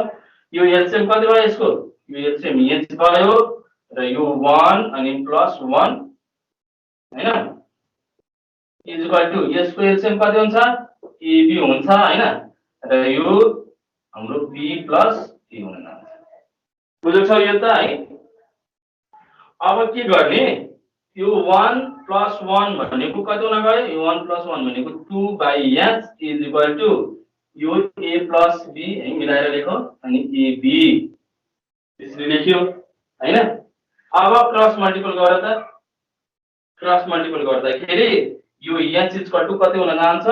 यो एलसीएम कति भयो यसको यो एलसीएम h भयो र यो 1 अनि प्लस 1 हैन = यसको एलसीएम कति हुन्छ ab हुन्छ हैन र यो हाम्रो b प्लस a हुन जान्छ बुझ्दैछ यो त है अब के गर्ने यो 1 प्लस 1 भनेको कति हुन गयो यो 1 प्लस 1 भनेको 2 बाइ h = यो a प्लस b है मिलाएर लेखौ अनि ab यसरी लेख्यो हैन अब क्रस मल्टिपल गर त क्रस मल्टिपल गर्दाखेरि यो h = कति हुन जान्छ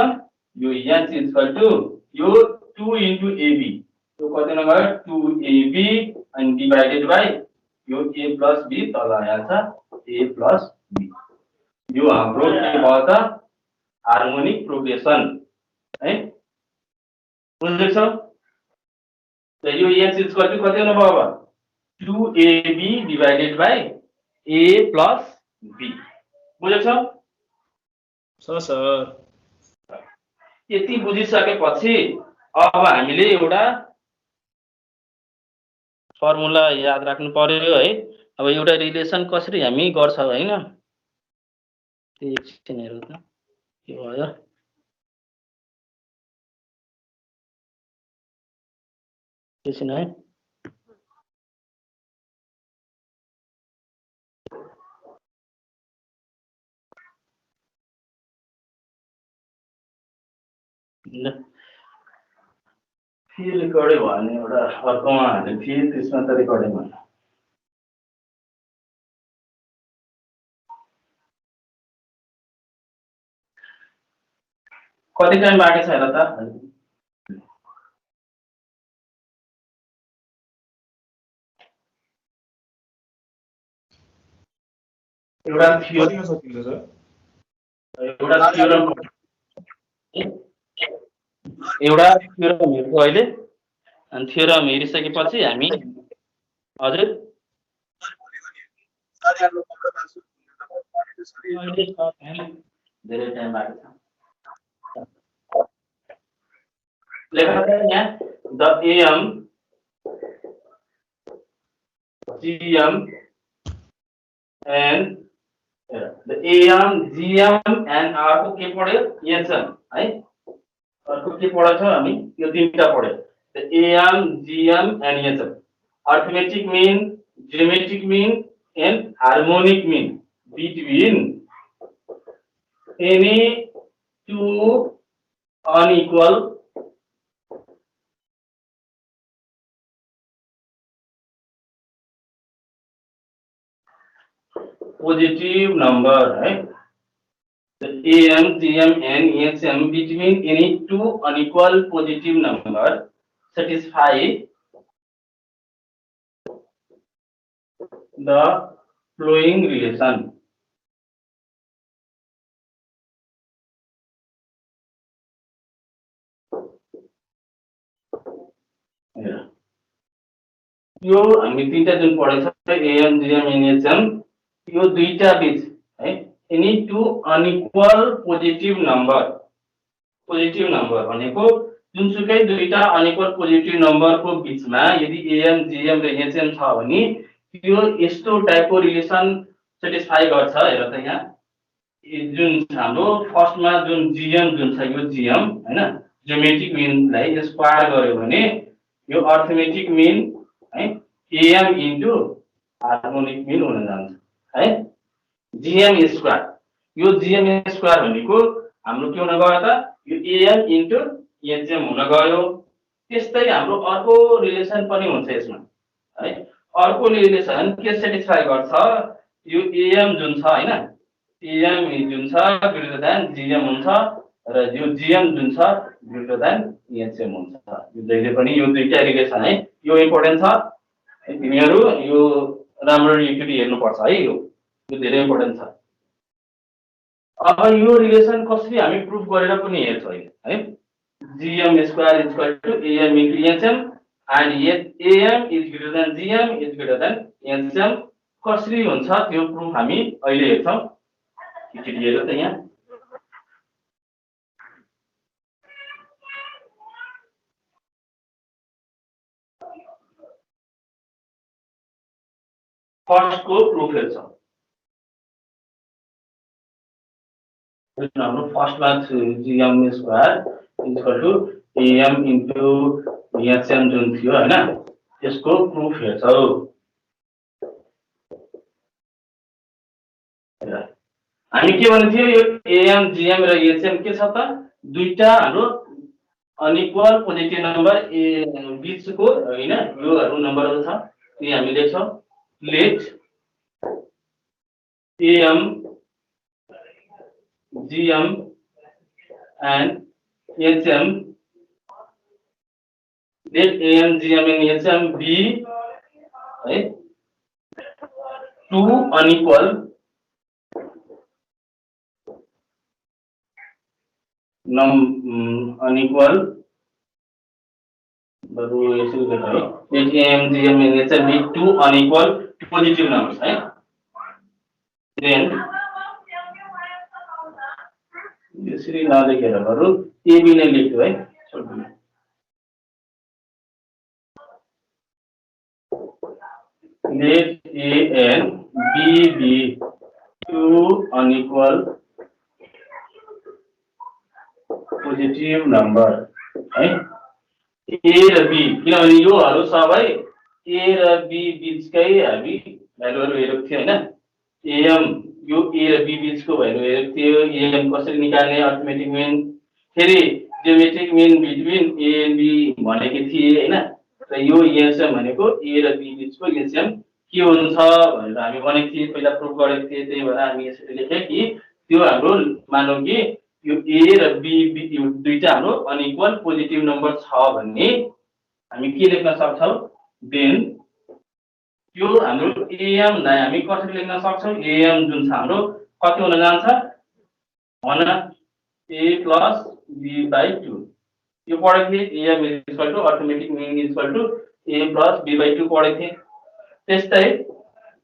यो h = यो 2 * ab यो कति हुन गयो 2ab अनि डिवाइडेड बाइ यो a प्लस b तल आइहाल्छ a प्लस b यो हाम्रो के भयो त हार्मोनिक प्रोग्रेसन है बुझ्दैछ त यो h = कति हुन भयो अब 2ab divided by a plus b बुझ्दैछ सर यति बुझिसकेपछि अब हामीले एउटा फर्मुला याद राख्नु पर्यो है अब एउटा रिलेसन कसरी हामी गर्छौ हैन त्यही एकछिन हेरौँ त के भयो एकछिन है फेरि रेकर्डै भने एउटा अर्कोमा हाल्ने फेरि त्यसमा त रेकर्डै भएन कति टाइम बाँकी छ हेर त एउटा कतिमा सकिन्छ सर? थ्योरम हेर्छौँ अहिले अनि थ्योरम हेरिसकेपछि हामी हजुर धेरै टाइम बाँकी छ लेखा छ यहाँ the a.m. GM and the a.m. GM and अर्को के पढ्यो एचएम है अर्को के पढेको छौँ हामी यो तीनटा पढ्यो the a.m. GM and HM arithmetic mean geometric mean and harmonic mean between any two unequal positive number, right? The AM, GM, and HM between any two unequal positive number satisfy the following relation. यो हामी तीनटा जुन पढेको छ a.m. GM NHM यो दुईटा बीच है any two unequal positive number भनेको जुनसुकै दुईटा अनइक्वल पोजिटिभ नम्बरको बीचमा यदि एएम जीएम र एचएम छ भने त्यो यस्तो टाइपको रिलेसन सेटिस्फाई गर्छ हेर त यहाँ जुन हाम्रो फर्स्टमा जुन जीएम जुन छ यो जीएम हैन ज्योमेट्रिक मीनलाई स्क्वायर गर्यो भने यो अर्थमेटिक मीन है एएम इन्टु हार्मोनिक मीन हुन जान्छ है जीएम स्क्वायर यो जीएम स्क्वायर भनेको हाम्रो के हुन गयो त यो एएम इन्टु एचएम हुन गयो त्यस्तै हाम्रो अर्को रिलेसन पनि हुन्छ यसमा है अर्को रिलेसन के सेटिस्फाई गर्छ यो एएम जुन छ हैन एएम जुन छ ग्रेटर देन जीएम हुन्छ र यो जीएम जुन छ ग्रेटर देन एचएम हुन्छ यो जहिले पनि यो दुईटा रिलेसन है यो इम्पोर्टेन्ट छ तिमीहरू यो राम्ररी एकचोटि हेर्नुपर्छ है यो धेरै इम्पोर्टेन्ट छ अब यो रिलेसन कसरी हामी प्रुफ गरेर पनि हेर्छौँ है GM square is equal to AM into HM and AM is greater than GM is greater than HM कसरी हुन्छ त्यो प्रुफ हामी अहिले हेर्छौँ एकचोटि हेरौँ त यहाँ फर्स्ट को प्रूफ हेर्छौँ हाम्रो फर्स्टमा GM square equal to AM into HM जुन थियो हैन त्यसको प्रूफ हेर्छौँ हामी के भन्नु थियो यो एएम जीएम र एचएम के छ त दुईटा हाम्रो अनइक्वल पोजिटिभ नम्बर बीचको हैन योहरु नम्बरहरु छ त्यो हामी लेख्छौँ let AM, GM and HM let AM, GM and HM be right, two unequal unequal let AM, GM and HM be two unequal positive numbers, right? Then this is now the case. A B ने लिखो है. Let A and B be two unequal positive number, right? A र B किनभने योहरु सबै A र B बीचकै हामी भ्यालुहरु हेरेको थियो हैन AM यो A र B बीचको भ्यालु हेरेको थियो AM कसरी निकाल्ने अर्थमेटिक मीन फेरि geometric mean between A and B भनेको थिए हैन र यो HM भनेको A र B बीचको HM के हुन्छ भनेर हामी भनेको थिए पहिला प्रुफ गरेको थिए त्यही भएर हामी यसरी लेखे कि त्यो हाम्रो मानौ कि यो ए र बी यो दुईटा हाम्रो अनइक्वल पोजिटिभ नम्बर छ भने हामी के लेख्न सक्छौँ देन यो हाम्रो एएम लाई हामी कसरी लेख्न सक्छौँ एएम जुन छ हाम्रो कति हुन जान्छ भन a plus b by 2 यो पढेको थिए am is equal to arithmetic mean is equal to a plus b by 2 पढेको थिए त्यस्तै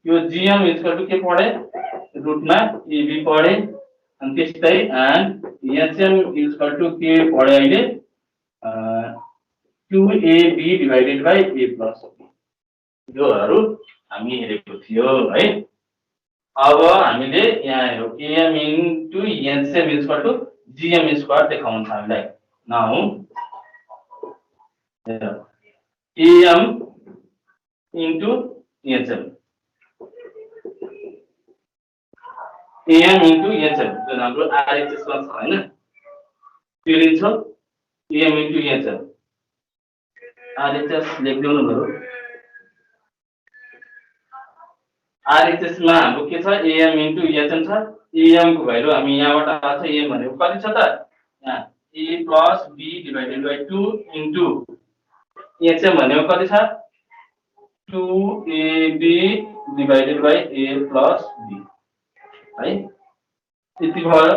यो gm is equal to के पढे रुटमा ab पढे अनि त्यस्तै and hm is equal to के पढे अहिले 2ab divided by a plus b योहरू हामी हेरेको थियो है अब हामीले यहाँ हेरौँ am into hm is equal to gm square देखाउन छ हामीलाई now am into hm am into hm जुन हाम्रो RHS मा छ हैन त्यो लिन्छ am into hm RHS लेख्दिनु न बरु RHS मा हाम्रो के छ am into hm छ am को भ्यालु हामी यहाँबाट आछ am भनेको कति छ त यहाँ a plus b divided by 2 into hm भनेको कति छ 2ab divided by a plus b है यति भयो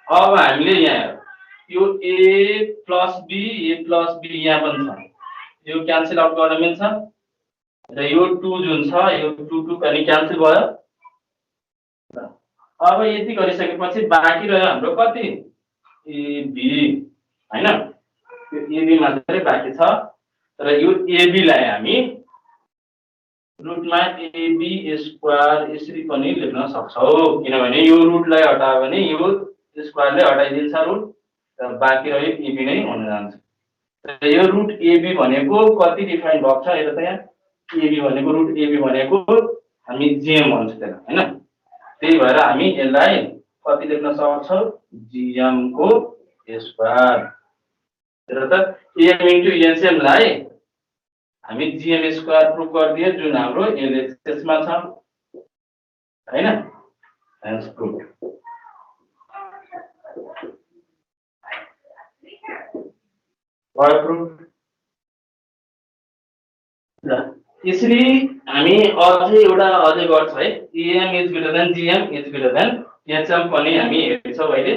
अब हामीले यहाँ यो a plus b यहाँ पनि छ यो क्यान्सल आउट गर्न मिल्छ र यो 2 जुन छ यो 2 पनि क्यान्सल भयो अब यति गरिसकेपछि बाँकी रह्यो हाम्रो कति ab हैन यो ab मात्रै बाँकी छ र यो ab लाई हामी रुटमा ab स्क्वायर यसरी पनि लेख्न सक्छौं किनभने यो रुटलाई हटायो भने यो स्क्वायरले हटाइदिन्छ रुट र बाँकी रह्यो ab नै हुन जान्छ र यो रुट ab भनेको कति डिफाइन भएको छ हेर त यहाँ ab भनेको रुट ab भनेको हामी gm भन्छौं त्यसलाई हैन त्यही भएर हामी यसलाई कति लेख्न सक्छौं gm को स्क्वायर हेर त am into hm लाई हामी gm स्क्वायर प्रुफ गर्दिए जुन हाम्रो LHS मा छ हैन हेन्स प्रुफ भयो प्रुफ ल यसरी हामी अझै गर्छौं है am is greater than gm is greater than hm पनि हामी हेर्छौं अहिले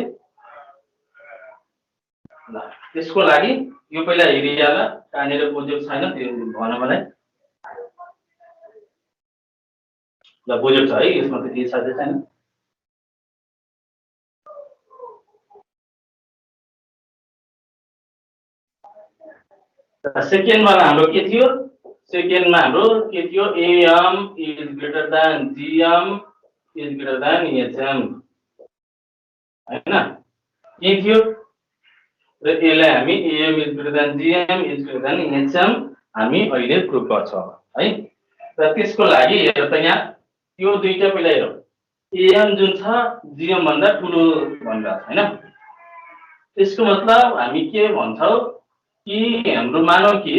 ल त्यसको लागि यो पहिला हेरिहाल कहाँनिर बुझेको छैन त्यो भन मलाई ल बुझेको छ है यसमा त केही साध्य छैन सेकेन्डमा हाम्रो के थियो सेकेन्डमा हाम्रो के थियो am is greater than gm is greater than hm हैन के थियो र यसलाई हामी am is greater than gm is greater than hm हामी अहिले प्रुफ गर्छौं है र त्यसको लागि हेर त यहाँ यो दुईटा पहिला हेरौं am जुन छ gm भन्दा ठूलो भन्छ हैन त्यसको मतलब हामी के भन्छौं कि हाम्रो मानौ कि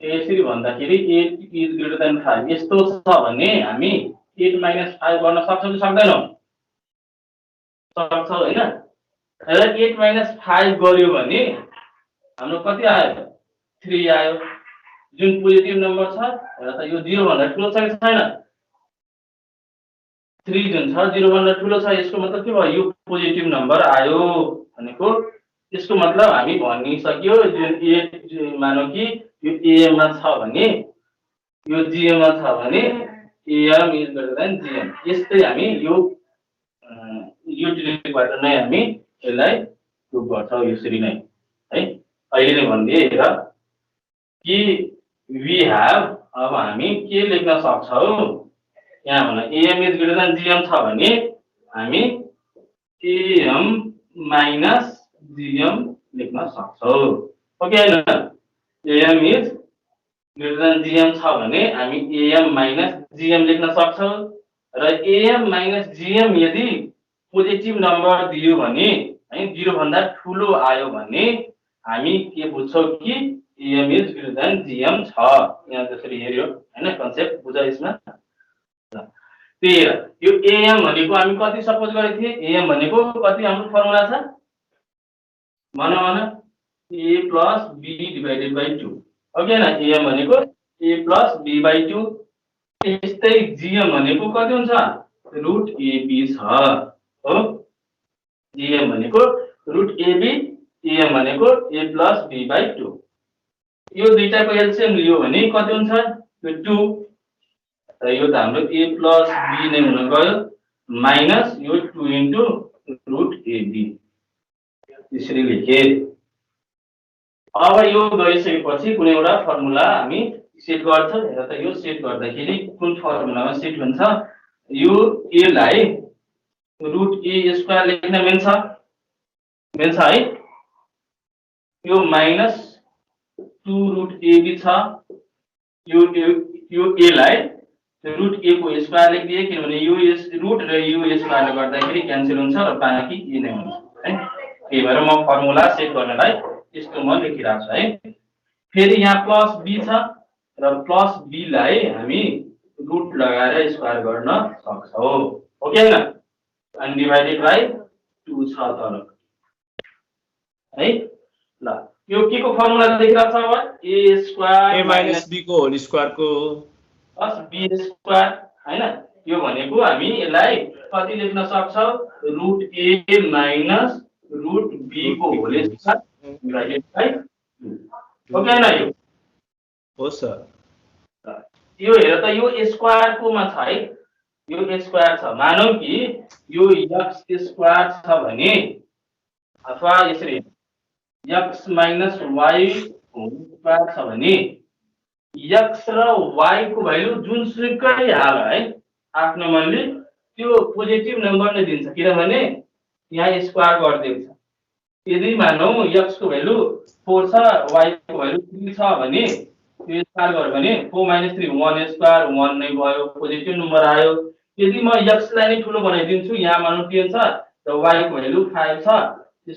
यसरी भन्दाखेरि 8 is greater than 5 यस्तो छ भने हामी 8 - 5 गर्न सक्छौं कि सक्दैनौं सक्छौं हैन र 8 - 5 गर्यो भने हाम्रो कति आयो 3 आयो जुन पोजिटिभ नम्बर छ र त यो 0 भन्दा ठूलो छ कि छैन 3 जुन छ 0 भन्दा ठूलो छ यसको मतलब के भयो यो पोजिटिभ नम्बर आयो भनेको यसको मतलब हामी भनिसक्यो जुन 8 मानौ कि यो am मा छ भने यो gm मा छ भने am is greater than gm यस्तै हामी यो युटिलिटीबाट नै हामी यसलाई प्रुफ गर्छौं यसरी नै है अहिले नै भन्दिए र कि we have अब हामी के लेख्न सक्छौं यहाँ भन am is greater than gm छ भने हामी am minus gm लेख्न सक्छौं ओके हैन am is greater than gm छ भने हामी am minus gm लेख्न सक्छौं र am minus gm यदि पोजिटिभ नम्बर दियो भने है 0 भन्दा ठूलो आयो भने हामी के बुझ्छौं कि am is greater than gm छ यहाँ त्यसरी हेर्यो हैन कन्सेप्ट बुझ यसमा 13 यो am भनेको हामी कति सपोज गरेको थिए am भनेको कति हाम्रो फर्मुला छ भन a plus b divided by 2 okay न am भनेको a plus b by 2 त्यस्तै gm भनेको कति हुन्छ रुट ab छ हो gm भनेको रुट ab am भनेको a plus b by 2 यो दुईटाको एलसीएम लियो भने कति हुन्छ यो 2 र यो त हाम्रो a plus b नै हुन गयो माइनस यो 2 into रुट ab त्यसरी लेखे अब यो गरिसकेपछि कुनै एउटा फर्मुला हामी सेट गर्छ हेर त यो सेट गर्दाखेरि कुन फर्मुलामा सेट हुन्छ यो a लाई रुट a स्क्वायर लेख्न मिल्छ है यो माइनस 2 रुट ab छ यो a लाई रुट a को स्क्वायर लेखिदिए किनभने यो रुट र यो स्क्वायरले गर्दाखेरि क्यान्सल हुन्छ र बाँकी a नै हुन्छ है त्यही भएर म फर्मुला सेट गर्नलाई यस्तो म लेखिरहेको छु है फेरि यहाँ प्लस b छ र प्लस b लाई हामी रुट लगाएर स्क्वायर गर्न सक्छौं ओके हैन अनि डिवाइडेड बाइ 2 छ तल है ल यो के को फर्मुला लेखिरहेको छ अब a square a minus b को होल स्क्वायर को प्लस b स्क्वायर हैन यो भनेको हामी यसलाई कति लेख्न सक्छौं root a minus root b को whole square divided by 2 okay हैन यो हो सर यो हेर त यो स्क्वायर कोमा छ है यो स्क्वायर छ मानौ कि यो x स्क्वायर छ भने अथवा यसरी x minus y whole square छ भने x र y को भ्यालु जुनसुकै हाल है आफ्नो मनले त्यो पोजिटिभ नम्बर नै दिन्छ किनभने यहाँ स्क्वायर गरिदिएको छ यदि मानौ x को भ्यालु 4 छ y को भ्यालु 3 छ भने यो स्क्वायर गर्यो भने 4 - 3 1 स्क्वायर 1 नै भयो पोजिटिभ नम्बर आयो यदि म x लाई नै ठुलो बनाइदिन्छु यहाँ मानौ 10 छ र y को भ्यालु 5 छ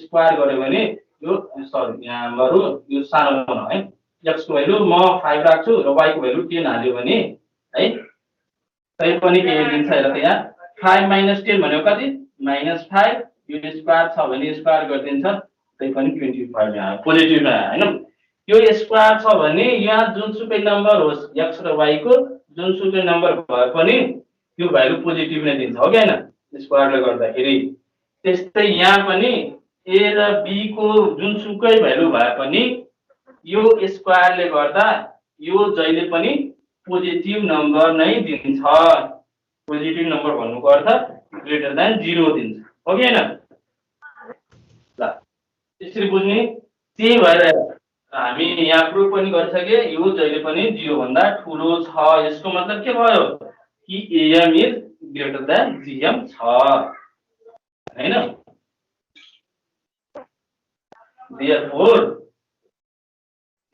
स्क्वायर गर्यो भने यो सरी यहाँ गरौ यो सानो बनाऊ है x को भ्यालु म 5 राख्छु र y को भ्यालु 10 हाल्यो भने है तै पनि के दिन्छ हेर त यहाँ 5 - 10 भनेको कति -5 यो स्क्वायर छ भने स्क्वायर गरिदिन्छ तै पनि 25 आयो पोजिटिभ आयो हैन यो स्क्वायर छ भने यहाँ जुनसुकै नम्बर होस् x र y को जुनसुकै नम्बर भए पनि यो भ्यालु पोजिटिभ नै दिन्छ हो कि हैन स्क्वायरले गर्दाखेरि त्यस्तै यहाँ पनि a र b को जुनसुकै भ्यालु भए पनि यो स्क्वायरले गर्दा यो जहिले पनि पोजिटिभ नम्बर नै दिन्छ पोजिटिभ नम्बर भन्नुको अर्थ ग्रेटर देन 0 दिन्छ हो कि हैन ल त्यसरी बुझ्ने त्यही भएर हामी यहाँ प्रुफ पनि गरिसके यो जहिले पनि 0 भन्दा ठूलो छ यसको मतलब के भयो कि am is greater then gm छ हैन therefore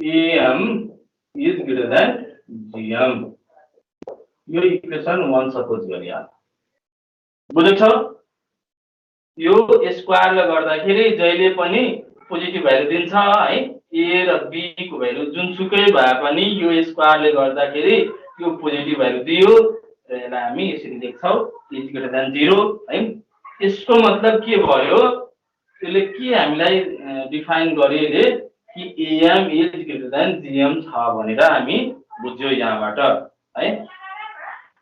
am is greater than gm यो इक्वेसन 1 सपोज गरिया बुझ्छौ यो स्क्वायरले गर्दाखेरि जहिले पनि पोजिटिभ भ्यालु दिन्छ है a र b को भ्यालु जुनसुकै भए पनि यो स्क्वायरले गर्दाखेरि यो पोजिटिभ भ्यालु दियो र यसलाई हामी यसरी लेख्छौ इज ग्रेटर देन 0 है यसको मतलब के भयो त्यसले के हामीलाई डिफाइन गरेले कि am is greater then gm छ भनेर हामी बुझ्यौ यहाँबाट है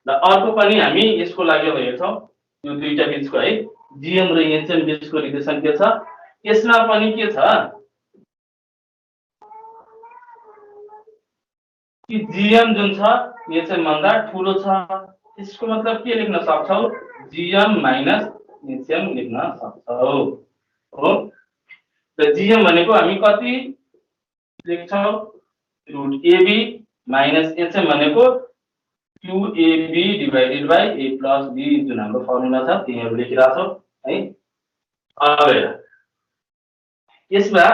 ल अर्को पनि हामी यसको लागि हेर्छौ यो दुईटा बीचको है gm र hm बीचको रिलेसन के छ यसमा पनि के छ कि gm जुन छ hm भन्दा ठूलो छ यसको मतलब के लेख्न सक्छौ gm माइनस hm लेख्न सक्छौ हो र gm भनेको हामी कति लेख्छौ रुट ab माइनस hm भनेको 2ab divided by a plus b जुन हाम्रो फर्मुला छ त्यही लेखिराछौ है अब यसमा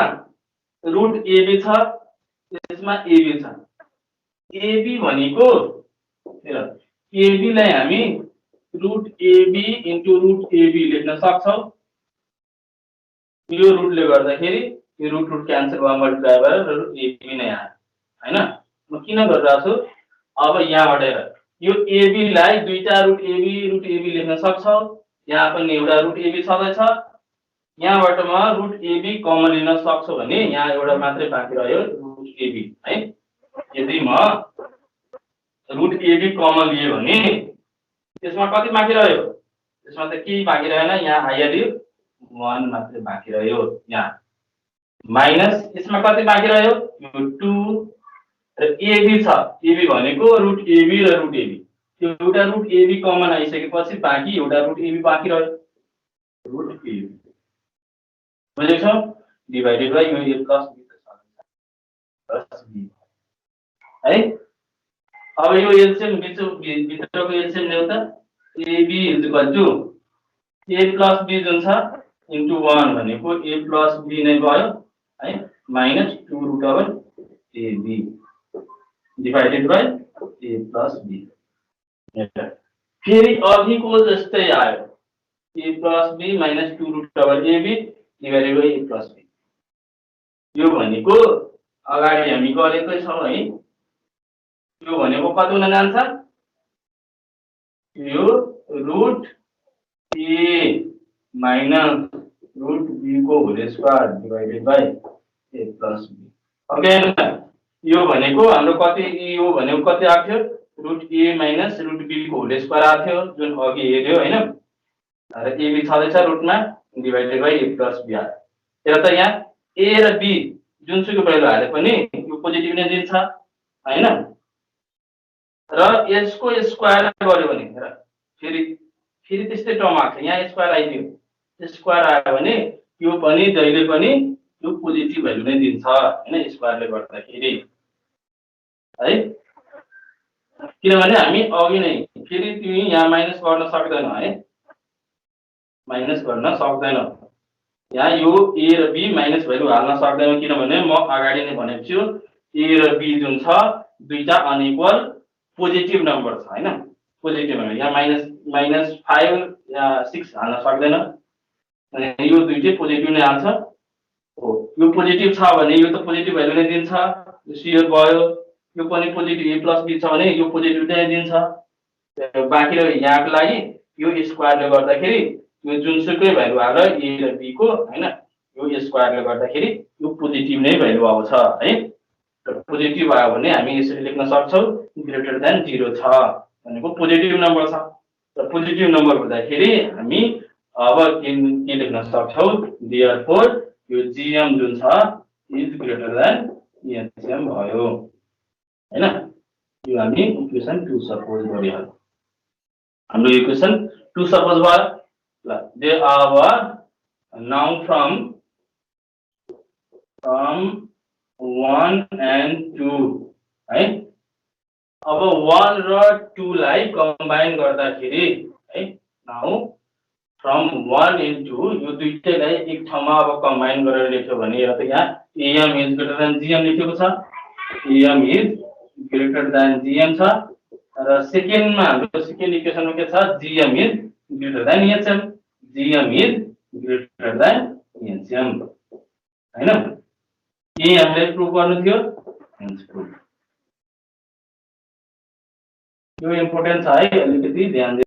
रुट ab छ यसमा ab छ ab भनेको हेर ab लाई हामी root ab into root ab लेख्न सक्छौ यो रुटले गर्दाखेरि यो रुट रुट क्यान्सल भयो मल्टिप्लाई भएर रुट ab नै आयो हैन म किन गरिरहेको छु अब यहाँबाट हेर यो एबी लाई दुईटा रुट एबी लेख्न सक्छौ। यहाँ पनि एउटा रुट एबी छँदैछ। यहाँबाट म रुट एबी कमन लिन सक्छु भने यहाँ एउटा मात्रै बाँकी रह्यो रुट एबी है। यदि म रुट एबी कमन लिए भने त्यसमा कति बाँकी रह्यो? त्यसमा त केही बाँकी रहेन, यहाँ हालिहाल्यो 1 मात्रै बाँकी रह्यो। यहाँ माइनस यसमा कति बाँकी रह्यो? यो 2 र एबी छ। एबी भनेको रुट एबी र रुट एबी, त्यो एउटा रुट एबी कमन आइसकेपछि बाँकी एउटा रुट एबी बाँकी रह्यो, रुट एबी बुझेको छौ? डिभाइडेड बाइ यो ए प्लस बी है। अब यो एलसीएम भित्रको एलसीएम ल्याउ त। AB is equal to A plus B जुन छ इन्टु 1 भनेको ए प्लस बी नै भयो है, minus 2 root over AB divided by A plus B. फेरि अघिको जस्तै आयो, A plus B minus 2 root over AB divided by A plus B. यो भनेको अगाडि हामी गरेकै छौँ है। यो भनेको कति हुन जान्छ? यो root A minus root B को whole square divided by A plus B. Okay, यो भनेको हाम्रो कति, यो भनेको कति आएको थियो? Root A minus root B को होल स्क्वायर आएको थियो जुन अघि हेर्यो हैन। र एबी छँदैछ रुटमा divided by A plus B आयो। हेर त यहाँ ए र बी जुनसुकै भ्यालु हाले पनि यो पोजिटिभ नै दिन्छ हैन। र यसको स्क्वायर गर्यो भने हेर फेरि त्यस्तै टर्म आएको छ। यहाँ स्क्वायर आइदियो, स्क्वायर आयो भने यो पनि जहिले पनि यो पोजिटिभ भ्यालु नै दिन्छ हैन, स्क्वायरले गर्दाखेरि है। किनभने हामी अघि नै फेरि तिमी यहाँ माइनस गर्न सक्दैन है, माइनस गर्न सक्दैन। यहाँ यो ए र बी माइनस भ्यालु हाल्न सक्दैन, किनभने म अगाडि नै भनेको छु ए र बी जुन छ दुईटा अनइक्वल पोजिटिभ नम्बर छ हैन। पोजिटिभ नम्बर यहाँ माइनस 5 या 6 हाल्न सक्दैन, यो दुईटै पोजिटिभ नै हाल्छ। हो, यो पोजिटिभ छ भने यो त पोजिटिभ भ्यालु नै दिन्छ, सियर भयो। यो पनि पोजिटिभ ए प्लस बी छ भने यो पोजिटिभ नै दिन्छ। बाँकी रह्यो यहाँको लागि यो स्क्वायरले गर्दाखेरि यो जुनसुकै भ्यालु हाल ए र बी को हैन, यो स्क्वायरले गर्दाखेरि यो पोजिटिभ नै भ्यालु आउँछ है। र पोजिटिभ आयो भने हामी यसरी लेख्न सक्छौँ ग्रेटर देन 0 छ भनेको पोजिटिभ नम्बर छ। र पोजिटिभ नम्बर हुँदाखेरि हामी अब के लेख्न सक्छौँ? देयरफोर यो जीएम जुन छ इज ग्रेटर देन एचएम भयो हैन। यो हामी इक्वेसन 2 सपोज गरियो। हाम्रो इक्वेसन 2 सपोज भयो। ल they are now from 1 and 2 है। अब 1 र 2 लाई कम्बाइन गर्दाखेरि है, नाउ फ्रम 1 and 2 यो दुईटैलाई एक ठाउँमा अब कम्बाइन गरेर लेख्यो भने हेर त यहाँ M is greater than GM लेखेको छ, M is greater than GM छ। र सेकेन्डमा हाम्रो सेकेन्ड इक्वेसनमा के छ? GM is greater than HM, GM is greater than HM हैन। यही हामीले प्रुभ गर्नु थियो। यो इम्पोर्टेन्ट छ है, अलिकति ध्यान